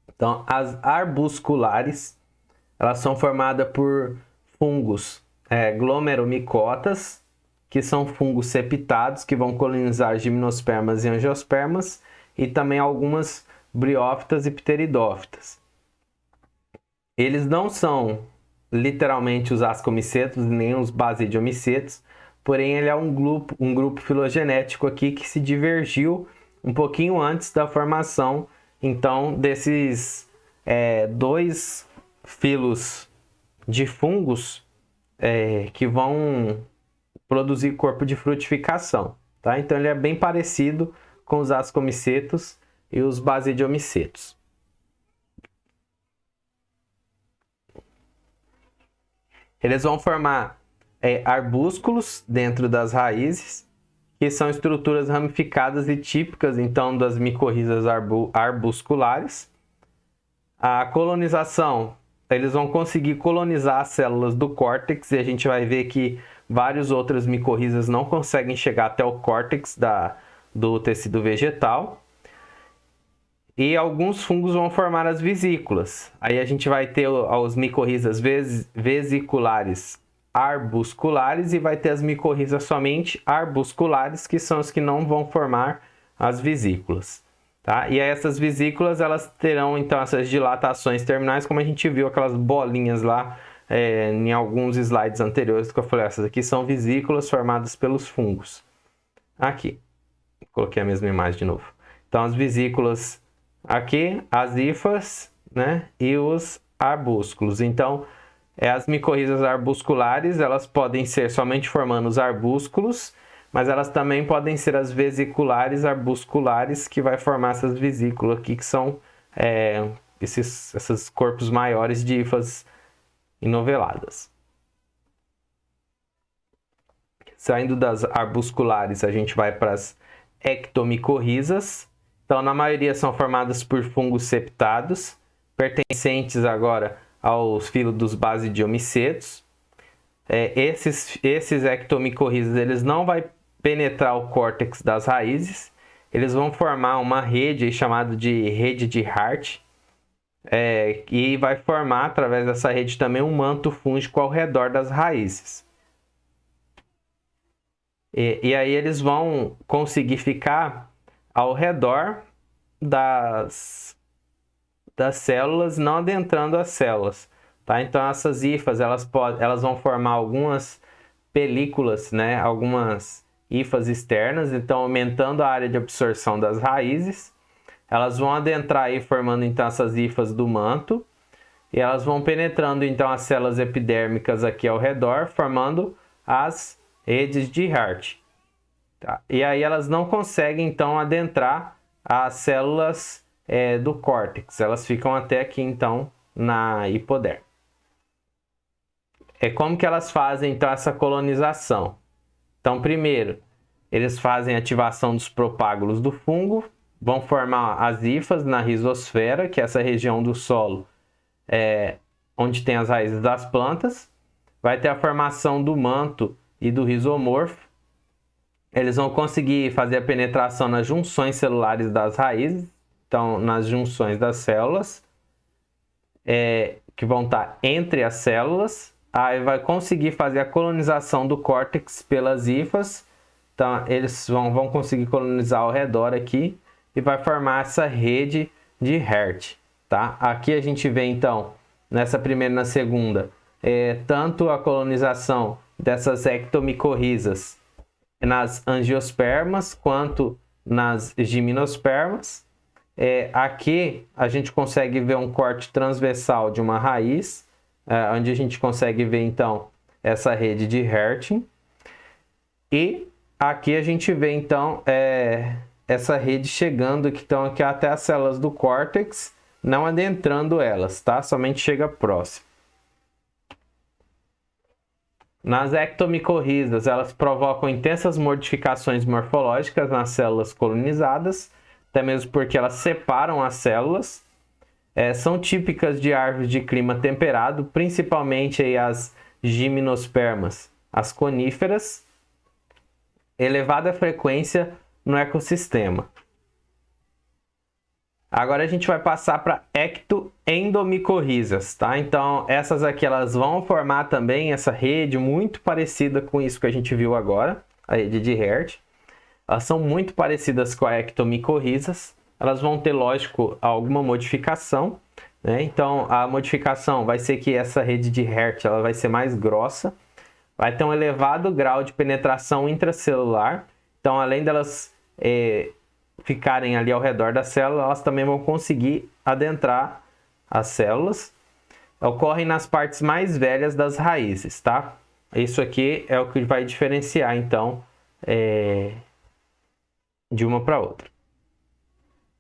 Speaker 1: Então, as arbusculares, elas são formadas por fungos glomeromicotas, que são fungos septados, que vão colonizar gimnospermas e angiospermas, e também algumas briófitas e pteridófitas. Eles não são literalmente os ascomicetos nem os basidiomicetos, porém ele é um grupo filogenético aqui que se divergiu um pouquinho antes da formação, então, desses dois filos de fungos que vão produzir corpo de frutificação, tá? Então ele é bem parecido com os ascomicetos e os basidiomicetos. Eles vão formar arbúsculos dentro das raízes, que são estruturas ramificadas e típicas, então, das micorrizas arbusculares. A colonização, eles vão conseguir colonizar as células do córtex, e a gente vai ver que várias outras micorrizas não conseguem chegar até o córtex do tecido vegetal. E alguns fungos vão formar as vesículas. Aí a gente vai ter as micorrizas vesiculares arbusculares e vai ter as micorrizas somente arbusculares, que são as que não vão formar as vesículas. Tá? E aí essas vesículas, elas terão então essas dilatações terminais, como a gente viu aquelas bolinhas lá em alguns slides anteriores que eu falei, essas aqui são vesículas formadas pelos fungos. Aqui, coloquei a mesma imagem de novo. Então as vesículas aqui, as hifas, né, e os arbúsculos. Então, as micorrizas arbusculares, elas podem ser somente formando os arbúsculos, mas elas também podem ser as vesiculares arbusculares, que vai formar essas vesículas aqui, que são esses corpos maiores de hifas enoveladas. Saindo das arbusculares, a gente vai para as ectomicorrizas. Então, na maioria são formadas por fungos septados, pertencentes agora aos filos dos basidiomicetos. Esses ectomicorrizas, eles não vai penetrar o córtex das raízes. Eles vão formar uma rede chamada de rede de Hart, e vai formar através dessa rede também um manto fúngico ao redor das raízes. E aí eles vão conseguir ficar ao redor das células, não adentrando as células, tá? Então essas hifas elas vão formar algumas películas, né? Algumas hifas externas, então aumentando a área de absorção das raízes. Elas vão adentrar aí formando então essas hifas do manto, e elas vão penetrando então as células epidérmicas aqui ao redor, formando as redes de Hart. Tá? E aí elas não conseguem então adentrar as células do córtex, elas ficam até aqui então na hipoderme. Como que elas fazem então essa colonização? Então primeiro, eles fazem ativação dos propágulos do fungo, vão formar as hifas na rizosfera, que é essa região do solo onde tem as raízes das plantas. Vai ter a formação do manto e do rizomorfo. Eles vão conseguir fazer a penetração nas junções celulares das raízes, então nas junções das células, que vão estar entre as células. Aí vai conseguir fazer a colonização do córtex pelas hifas. Então eles vão conseguir colonizar ao redor aqui e vai formar essa rede de Hart, tá? Aqui a gente vê então, nessa primeira e na segunda, tanto a colonização dessas ectomicorrizas nas angiospermas quanto nas gimnospermas. Aqui a gente consegue ver um corte transversal de uma raiz, onde a gente consegue ver então essa rede de Hart. E aqui a gente vê então essa rede chegando aqui até as células do córtex, não adentrando elas, tá? Somente chega próximo. Nas ectomicorrizas, elas provocam intensas modificações morfológicas nas células colonizadas, até mesmo porque elas separam as células. São típicas de árvores de clima temperado, principalmente aí as gimnospermas, as coníferas. Elevada frequência no ecossistema. Agora a gente vai passar para ectoendomicorrizas, tá? Então essas aqui elas vão formar também essa rede muito parecida com isso que a gente viu agora, a rede de Hart. Elas são muito parecidas com a ectomicorrizas. Elas vão ter, lógico, alguma modificação, né? Então a modificação vai ser que essa rede de Hart ela vai ser mais grossa, vai ter um elevado grau de penetração intracelular. Então, além delas ficarem ali ao redor da célula, elas também vão conseguir adentrar as células. Ocorrem nas partes mais velhas das raízes, tá? Isso aqui é o que vai diferenciar, então, de uma para outra.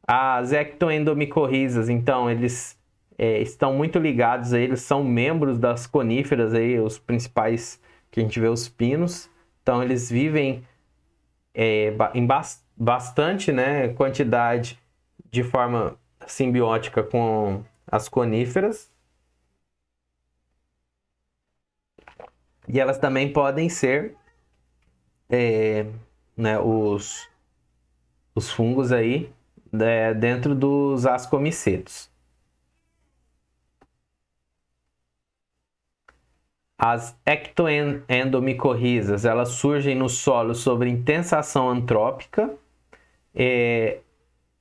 Speaker 1: As ectoendomicorrizas, então, eles estão muito ligados, eles são membros das coníferas, aí, os principais que a gente vê, os pinos. Então, eles vivem em bastante, né, quantidade de forma simbiótica com as coníferas. E elas também podem ser né, os fungos aí dentro dos ascomicetos. As ectoendomicorrizas, elas surgem no solo sob intensa ação antrópica.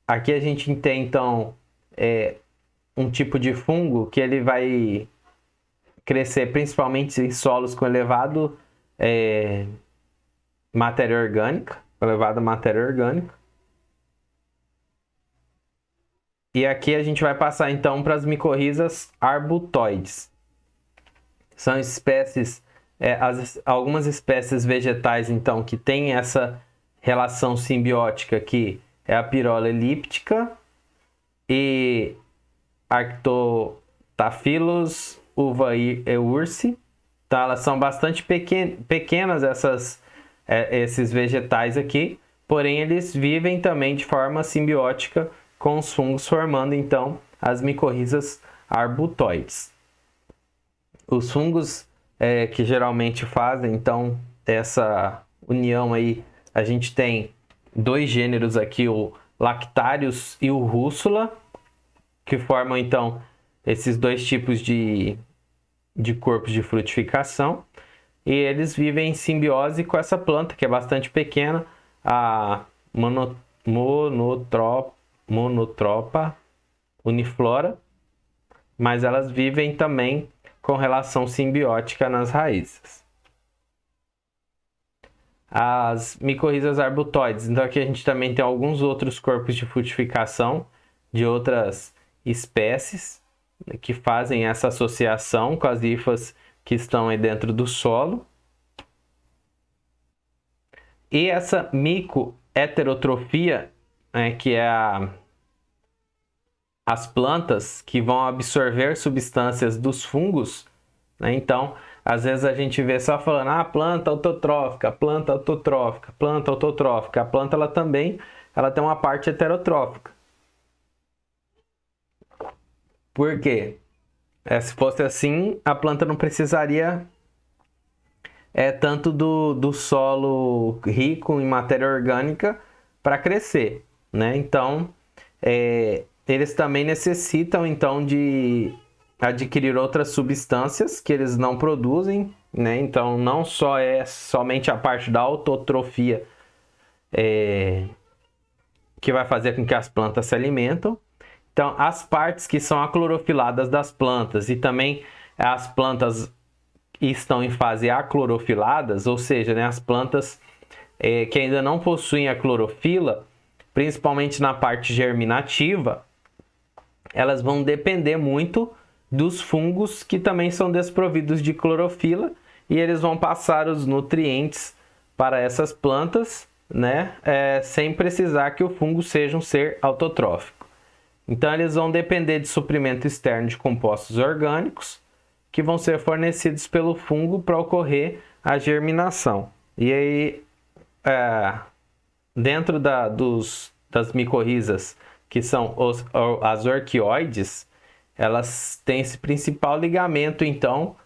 Speaker 1: Aqui a gente tem, então, um tipo de fungo que ele vai crescer principalmente em solos com elevado matéria orgânica, elevada matéria orgânica. E aqui a gente vai passar, então, para as micorrizas arbutoides. São espécies, algumas espécies vegetais, então, que têm essa relação simbiótica aqui, é a pirola elíptica e Arctostaphylos uva-ursi. Tá? Elas são bastante pequenas, esses vegetais aqui, porém eles vivem também de forma simbiótica com os fungos, formando, então, as micorrizas arbutoides. Os fungos que geralmente fazem, então, essa união aí A gente tem dois gêneros aqui, o Lactarius e o Russula, que formam então esses dois tipos de corpos de frutificação. E eles vivem em simbiose com essa planta, que é bastante pequena, a Monotropa uniflora, mas elas vivem também com relação simbiótica nas raízes. As micorrizas arbutoides. Então aqui a gente também tem alguns outros corpos de frutificação de outras espécies que fazem essa associação com as hifas que estão aí dentro do solo. E essa micoheterotropia, que é as plantas que vão absorver substâncias dos fungos, né? Então, às vezes a gente vê só falando, planta autotrófica, planta autotrófica, planta autotrófica. A planta ela também tem uma parte heterotrófica. Por quê? Se fosse assim, a planta não precisaria tanto do solo rico em matéria orgânica para crescer, né? Então, eles também necessitam então de adquirir outras substâncias que eles não produzem, né? Então, não só somente a parte da autotrofia que vai fazer com que as plantas se alimentam. Então, as partes que são aclorofiladas das plantas e também as plantas que estão em fase aclorofiladas, ou seja, né, as plantas que ainda não possuem a clorofila, principalmente na parte germinativa, elas vão depender muito dos fungos que também são desprovidos de clorofila e eles vão passar os nutrientes para essas plantas, né, sem precisar que o fungo seja um ser autotrófico. Então, eles vão depender de suprimento externo de compostos orgânicos que vão ser fornecidos pelo fungo para ocorrer a germinação. E aí, dentro das micorrizas, que são as orquioides, elas têm esse principal ligamento, então,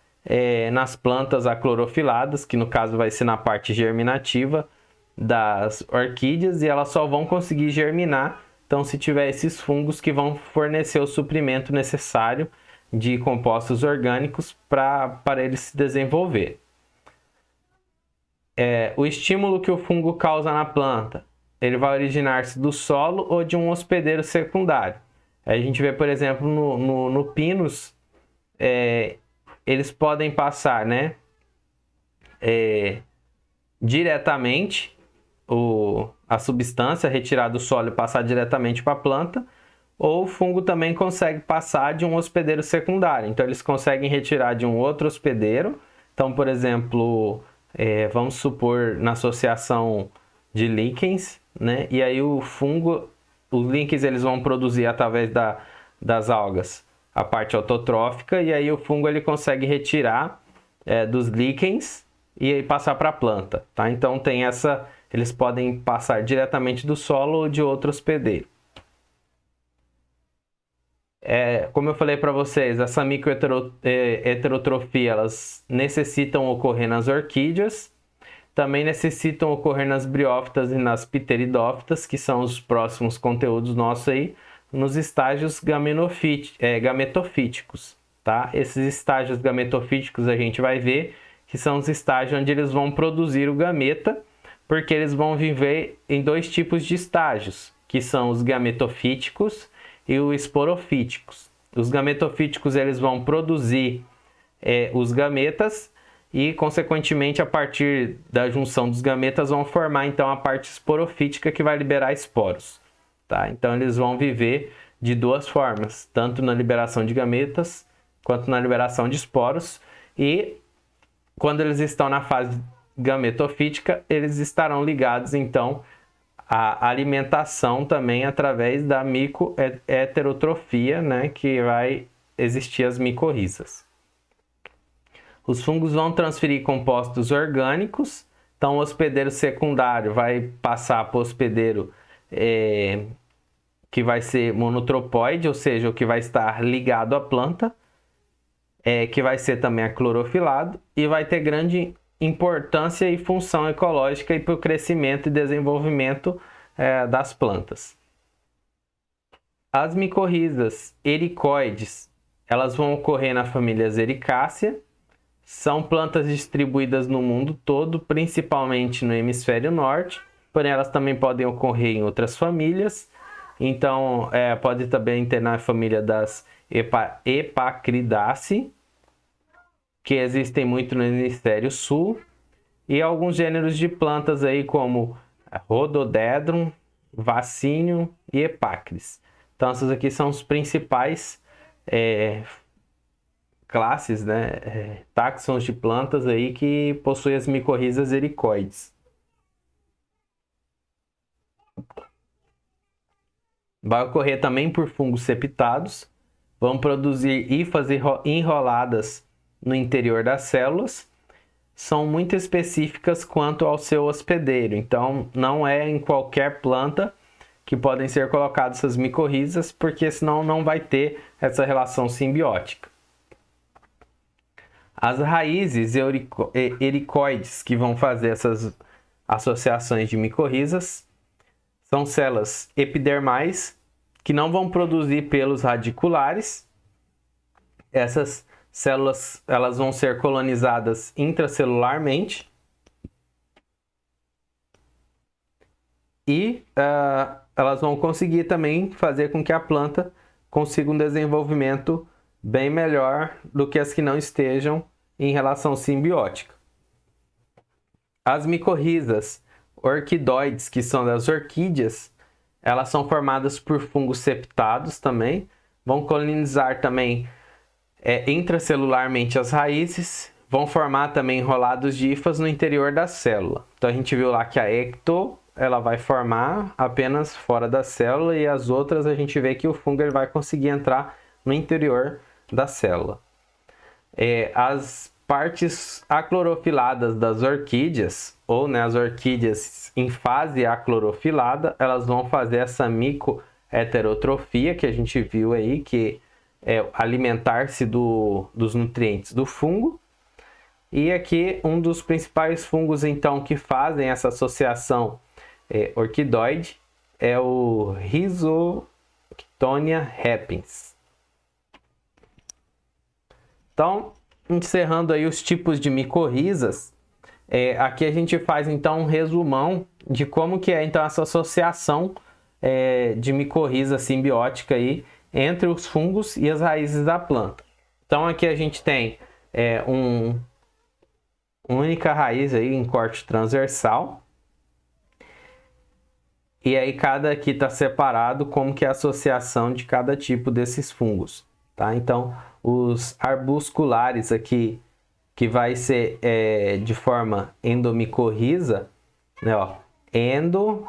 Speaker 1: nas plantas aclorofiladas, que no caso vai ser na parte germinativa das orquídeas, e elas só vão conseguir germinar então, se tiver esses fungos que vão fornecer o suprimento necessário de compostos orgânicos para ele se desenvolver. O estímulo que o fungo causa na planta, ele vai originar-se do solo ou de um hospedeiro secundário. A gente vê, por exemplo, no pinus, eles podem passar, né, diretamente a substância retirada do solo e passar diretamente para a planta, ou o fungo também consegue passar de um hospedeiro secundário. Então, eles conseguem retirar de um outro hospedeiro. Então, por exemplo, vamos supor na associação de líquens, né? E aí o fungo, os líquens eles vão produzir através das algas a parte autotrófica, e aí o fungo ele consegue retirar dos líquens e aí passar para a planta, tá? Então, eles podem passar diretamente do solo ou de outro hospedeiro. Como eu falei para vocês, essa microheterotrofia, elas necessitam ocorrer nas orquídeas, também necessitam ocorrer nas briófitas e nas pteridófitas, que são os próximos conteúdos nossos aí, nos estágios gametofíticos, tá? Esses estágios gametofíticos a gente vai ver que são os estágios onde eles vão produzir o gameta, porque eles vão viver em dois tipos de estágios, que são os gametofíticos e os esporofíticos. Os gametofíticos eles vão produzir os gametas e, consequentemente, a partir da junção dos gametas vão formar então a parte esporofítica que vai liberar esporos, tá? Então eles vão viver de duas formas, tanto na liberação de gametas quanto na liberação de esporos, e quando eles estão na fase gametofítica, eles estarão ligados então à alimentação também através da micoheterotrofia, né, que vai existir as micorrizas. Os fungos vão transferir compostos orgânicos, então o hospedeiro secundário vai passar para o hospedeiro que vai ser monotropóide, ou seja, o que vai estar ligado à planta, que vai ser também aclorofilado, e vai ter grande importância e função ecológica e para o crescimento e desenvolvimento das plantas. As micorrizas ericoides, elas vão ocorrer na família Ericácea, são plantas distribuídas no mundo todo, principalmente no hemisfério norte, porém elas também podem ocorrer em outras famílias. Então, pode também ter na família das Epacridaceae, que existem muito no hemisfério sul, e alguns gêneros de plantas aí como Rhododendron, Vaccinium e Epacris. Então, essas aqui são os principais classes, né, taxons de plantas aí que possuem as micorrizas ericoides. Vai ocorrer também por fungos septados, vão produzir e fazer enroladas no interior das células, são muito específicas quanto ao seu hospedeiro, então não é em qualquer planta que podem ser colocadas essas micorrizas, porque senão não vai ter essa relação simbiótica. As raízes ericoides que vão fazer essas associações de micorrizas são células epidermais que não vão produzir pelos radiculares. Essas células elas vão ser colonizadas intracelularmente e elas vão conseguir também fazer com que a planta consiga um desenvolvimento bem melhor do que as que não estejam em relação simbiótica. As micorrizas orquidoides, que são das orquídeas, elas são formadas por fungos septados também, vão colonizar também intracelularmente as raízes, vão formar também enrolados de hifas no interior da célula. Então a gente viu lá que a ecto ela vai formar apenas fora da célula e as outras a gente vê que o fungo ele vai conseguir entrar no interior da célula. As partes aclorofiladas das orquídeas, ou as orquídeas em fase aclorofilada, elas vão fazer essa micoheterotrofia que a gente viu aí, que é alimentar-se dos nutrientes do fungo. E aqui um dos principais fungos então que fazem essa associação orquidoide é o Rhizoctonia repens. Então, encerrando aí os tipos de micorrizas, aqui a gente faz então um resumão de como que é então essa associação de micorriza simbiótica aí entre os fungos e as raízes da planta. Então aqui a gente tem uma única raiz aí em corte transversal, e aí cada aqui está separado como que é a associação de cada tipo desses fungos, tá? Então os arbusculares aqui, que vai ser de forma endomicorriza, né, ó, endo,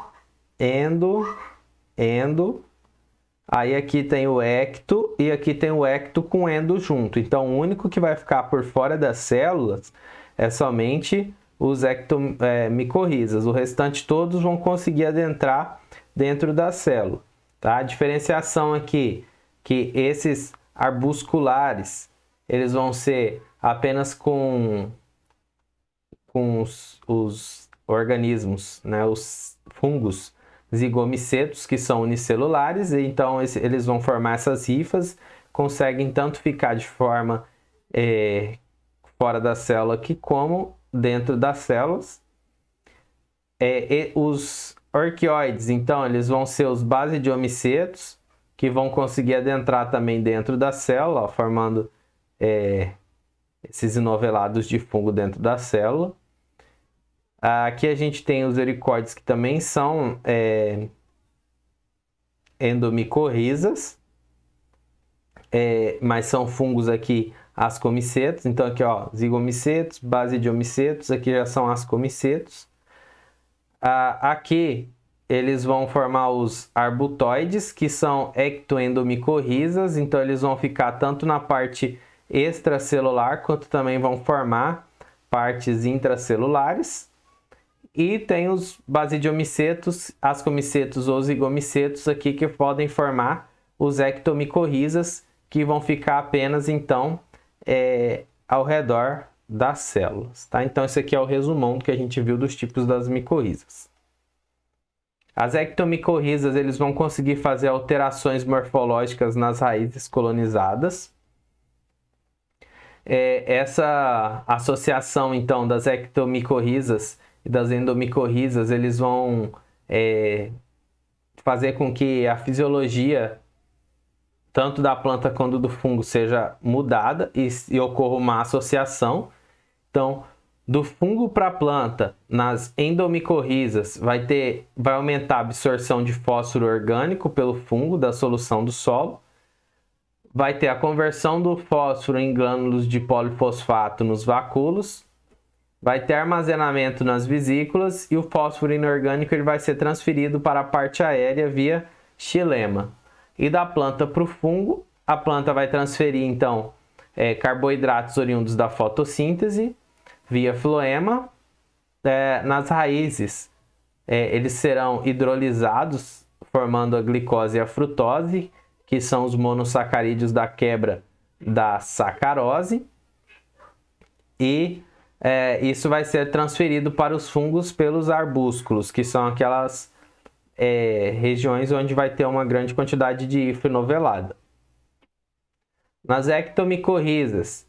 Speaker 1: aí aqui tem o ecto e aqui tem o ecto com endo junto. Então o único que vai ficar por fora das células é somente os ectomicorrizas. O restante todos vão conseguir adentrar dentro da célula, tá? A diferenciação aqui que esses arbusculares eles vão ser apenas com os organismos, né, os fungos zigomicetos, que são unicelulares, e então eles vão formar essas hifas, conseguem tanto ficar de forma fora da célula aqui como dentro das células. Os orquioides, então, eles vão ser os basidiomicetos, que vão conseguir adentrar também dentro da célula, ó, formando esses enovelados de fungo dentro da célula. Aqui a gente tem os ericoides, que também são endomicorrizas, mas são fungos aqui ascomicetos. Então aqui, ó, zigomicetos, basidiomicetos, aqui já são ascomicetos. Aqui eles vão formar os arbutoides, que são ectoendomicorrizas, então eles vão ficar tanto na parte extracelular, quanto também vão formar partes intracelulares. E tem os basidiomicetos, ascomicetos ou zigomicetos aqui, que podem formar os ectomicorrizas, que vão ficar apenas então ao redor das células, tá? Então esse aqui é o resumão do que a gente viu dos tipos das micorrizas. As ectomicorrizas, eles vão conseguir fazer alterações morfológicas nas raízes colonizadas. Essa associação, então, das ectomicorrizas e das endomicorrizas, eles vão fazer com que a fisiologia tanto da planta quanto do fungo seja mudada e ocorra uma associação. Então, do fungo para a planta, nas endomicorrizas, vai aumentar a absorção de fósforo orgânico pelo fungo da solução do solo. Vai ter a conversão do fósforo em glânulos de polifosfato nos vacúolos. Vai ter armazenamento nas vesículas e o fósforo inorgânico ele vai ser transferido para a parte aérea via xilema. E da planta para o fungo, a planta vai transferir então carboidratos oriundos da fotossíntese via floema. Nas raízes, eles serão hidrolisados, formando a glicose e a frutose, que são os monossacarídeos da quebra da sacarose. E isso vai ser transferido para os fungos pelos arbúsculos, que são aquelas regiões onde vai ter uma grande quantidade de hifo novelada. Nas ectomicorrizas,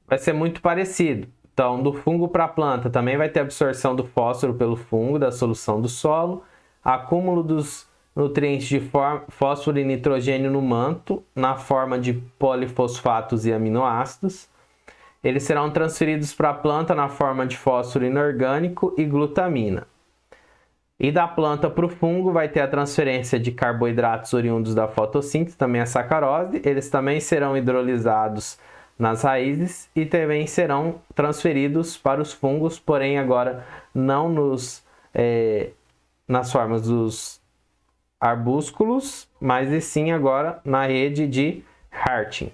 Speaker 1: vai ser muito parecido. Então, do fungo para a planta também vai ter absorção do fósforo pelo fungo da solução do solo, acúmulo dos nutrientes de fósforo e nitrogênio no manto, na forma de polifosfatos e aminoácidos. Eles serão transferidos para a planta na forma de fósforo inorgânico e glutamina. E da planta para o fungo vai ter a transferência de carboidratos oriundos da fotossíntese, também a sacarose. Eles também serão hidrolisados nas raízes e também serão transferidos para os fungos, porém agora não nas formas dos arbúsculos, mas e sim agora na rede de Harting.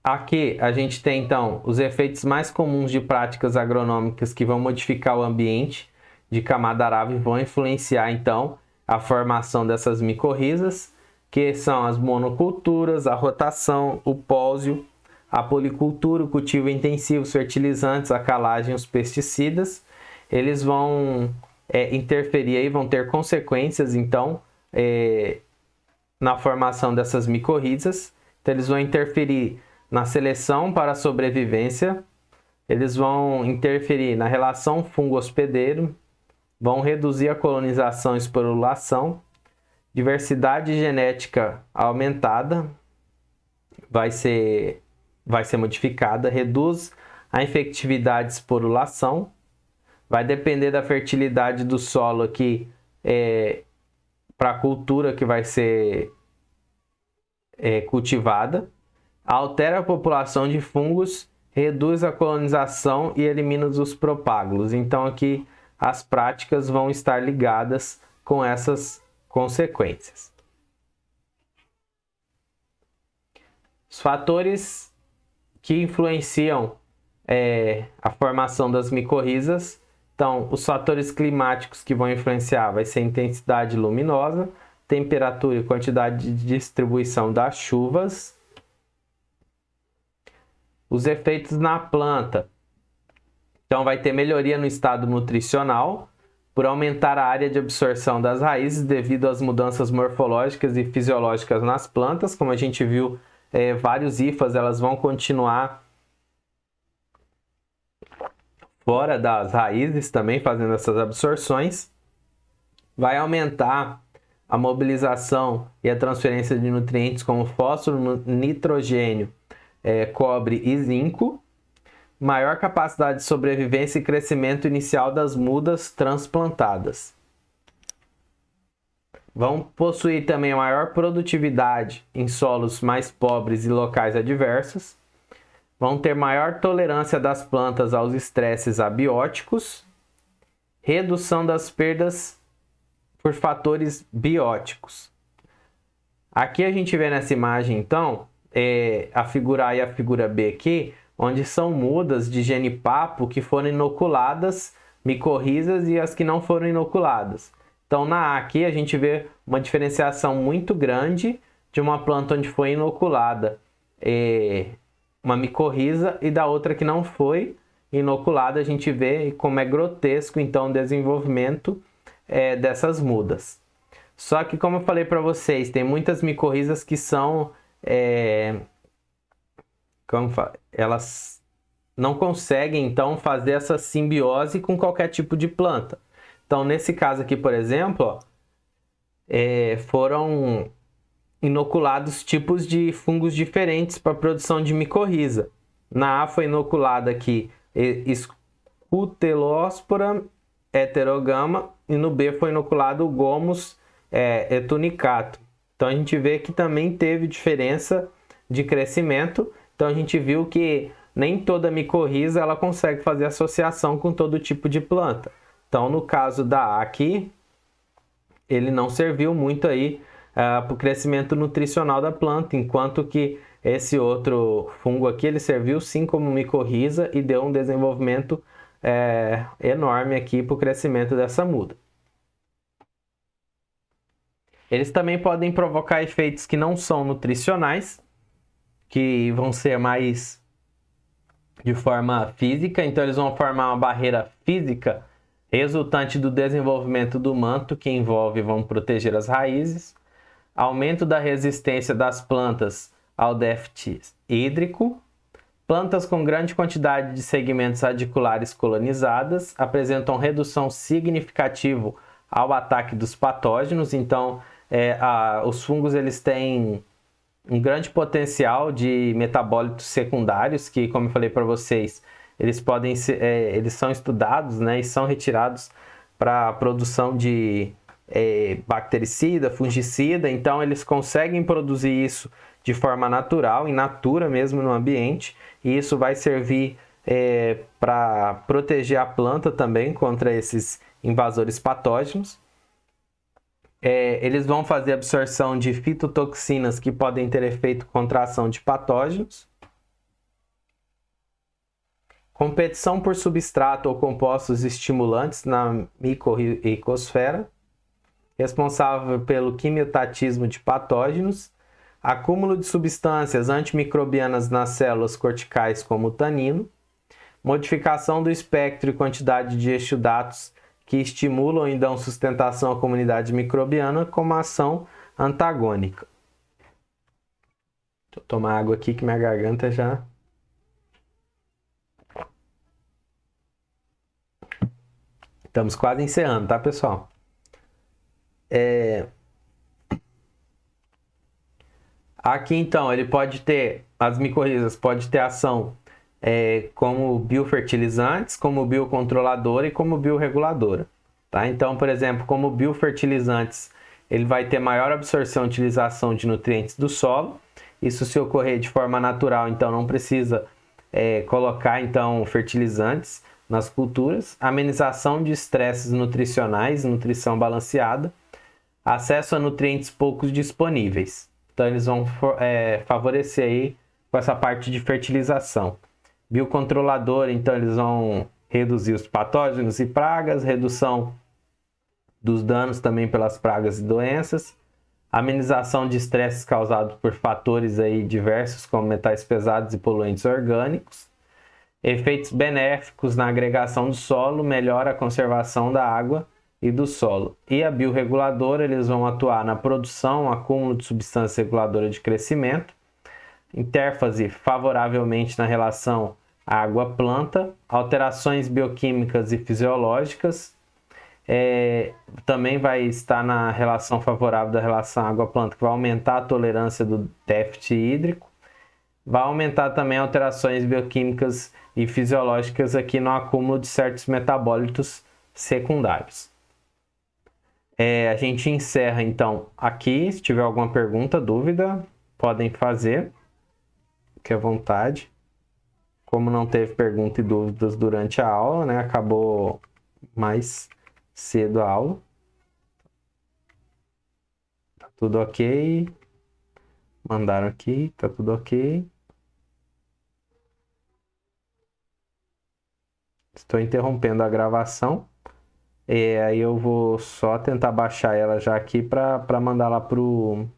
Speaker 1: Aqui a gente tem então os efeitos mais comuns de práticas agronômicas que vão modificar o ambiente de camada arável e vão influenciar então a formação dessas micorrizas, que são as monoculturas, a rotação, o pósio, a policultura, o cultivo intensivo, os fertilizantes, a calagem, os pesticidas. Eles vão interferir e vão ter consequências então na formação dessas micorrizas. Então eles vão interferir na seleção para a sobrevivência, eles vão interferir na relação fungo-hospedeiro, vão reduzir a colonização e esporulação, diversidade genética aumentada vai ser modificada, reduz a infectividade e esporulação, vai depender da fertilidade do solo aqui para a cultura que vai ser cultivada, altera a população de fungos, reduz a colonização e elimina os propágulos. Então aqui as práticas vão estar ligadas com essas consequências. Os fatores que influenciam a formação das micorrizas, então os fatores climáticos que vão influenciar vai ser a intensidade luminosa, temperatura e quantidade de distribuição das chuvas. Os efeitos na planta, então vai ter melhoria no estado nutricional, por aumentar a área de absorção das raízes devido às mudanças morfológicas e fisiológicas nas plantas. Como a gente viu, vários hifas elas vão continuar fora das raízes também, fazendo essas absorções. Vai aumentar a mobilização e a transferência de nutrientes como fósforo, nitrogênio, cobre e zinco. Maior capacidade de sobrevivência e crescimento inicial das mudas transplantadas. Vão possuir também maior produtividade em solos mais pobres e locais adversos. Vão ter maior tolerância das plantas aos estresses abióticos. Redução das perdas por fatores bióticos. Aqui a gente vê nessa imagem, então, a figura A e a figura B aqui, onde são mudas de genipapo que foram inoculadas, micorrizas e as que não foram inoculadas. Então, na A aqui, a gente vê uma diferenciação muito grande de uma planta onde foi inoculada uma micorriza e da outra que não foi inoculada. A gente vê como é grotesco então o desenvolvimento dessas mudas. Só que, como eu falei para vocês, tem muitas micorrizas que são elas não conseguem então fazer essa simbiose com qualquer tipo de planta. Então, nesse caso aqui, por exemplo, ó, foram inoculados tipos de fungos diferentes para a produção de micorriza. Na A foi inoculada aqui Scutellospora heterogama e no B foi inoculado o Gomus etunicatum. Então a gente vê que também teve diferença de crescimento. Então a gente viu que nem toda micorriza ela consegue fazer associação com todo tipo de planta. Então no caso da A aqui, ele não serviu muito aí para o crescimento nutricional da planta, enquanto que esse outro fungo aqui, ele serviu sim como micorriza e deu um desenvolvimento enorme aqui para o crescimento dessa muda. Eles também podem provocar efeitos que não são nutricionais, que vão ser mais de forma física, então eles vão formar uma barreira física resultante do desenvolvimento do manto, que vão proteger as raízes, aumento da resistência das plantas ao déficit hídrico. Plantas com grande quantidade de segmentos radiculares colonizadas apresentam redução significativa ao ataque dos patógenos. Então, os fungos eles têm um grande potencial de metabólitos secundários, que, como eu falei para vocês, eles são estudados, né, e são retirados para a produção de bactericida, fungicida. Então eles conseguem produzir isso de forma natural, in natura mesmo no ambiente, e isso vai servir para proteger a planta também contra esses invasores patógenos. Eles vão fazer absorção de fitotoxinas que podem ter efeito contra a ação de patógenos. Competição por substrato ou compostos estimulantes na micorricosfera, responsável pelo quimiotatismo de patógenos, acúmulo de substâncias antimicrobianas nas células corticais como o tanino, modificação do espectro e quantidade de exudatos que estimulam e dão sustentação à comunidade microbiana como ação antagônica. Deixa eu tomar água aqui que minha garganta já... Estamos quase encerrando, tá, pessoal? Aqui, então, ele pode ter, as micorrizas pode ter ação como biofertilizantes, como biocontroladora e como biorreguladora, tá? Então, por exemplo, como biofertilizantes, ele vai ter maior absorção e utilização de nutrientes do solo. Isso se ocorrer de forma natural, então não precisa colocar então fertilizantes nas culturas, amenização de estresses nutricionais, nutrição balanceada, acesso a nutrientes poucos disponíveis. Então eles vão favorecer aí com essa parte de fertilização. Biocontrolador, então eles vão reduzir os patógenos e pragas, redução dos danos também pelas pragas e doenças, amenização de estresses causados por fatores aí diversos como metais pesados e poluentes orgânicos, efeitos benéficos na agregação do solo, melhora a conservação da água e do solo. E a biorreguladora, eles vão atuar na produção, acúmulo de substância reguladora de crescimento, interface favoravelmente na relação água-planta, alterações bioquímicas e fisiológicas, também vai estar na relação favorável da relação água-planta, que vai aumentar a tolerância do déficit hídrico, vai aumentar também alterações bioquímicas e fisiológicas aqui no acúmulo de certos metabólitos secundários. A gente encerra então aqui. Se tiver alguma pergunta, dúvida, podem fazer, fique à vontade. Como não teve pergunta e dúvidas durante a aula, né, acabou mais cedo a aula. Tá tudo ok? Mandaram aqui, tá tudo ok. Estou interrompendo a gravação. Aí eu vou só tentar baixar ela já aqui para mandar lá pro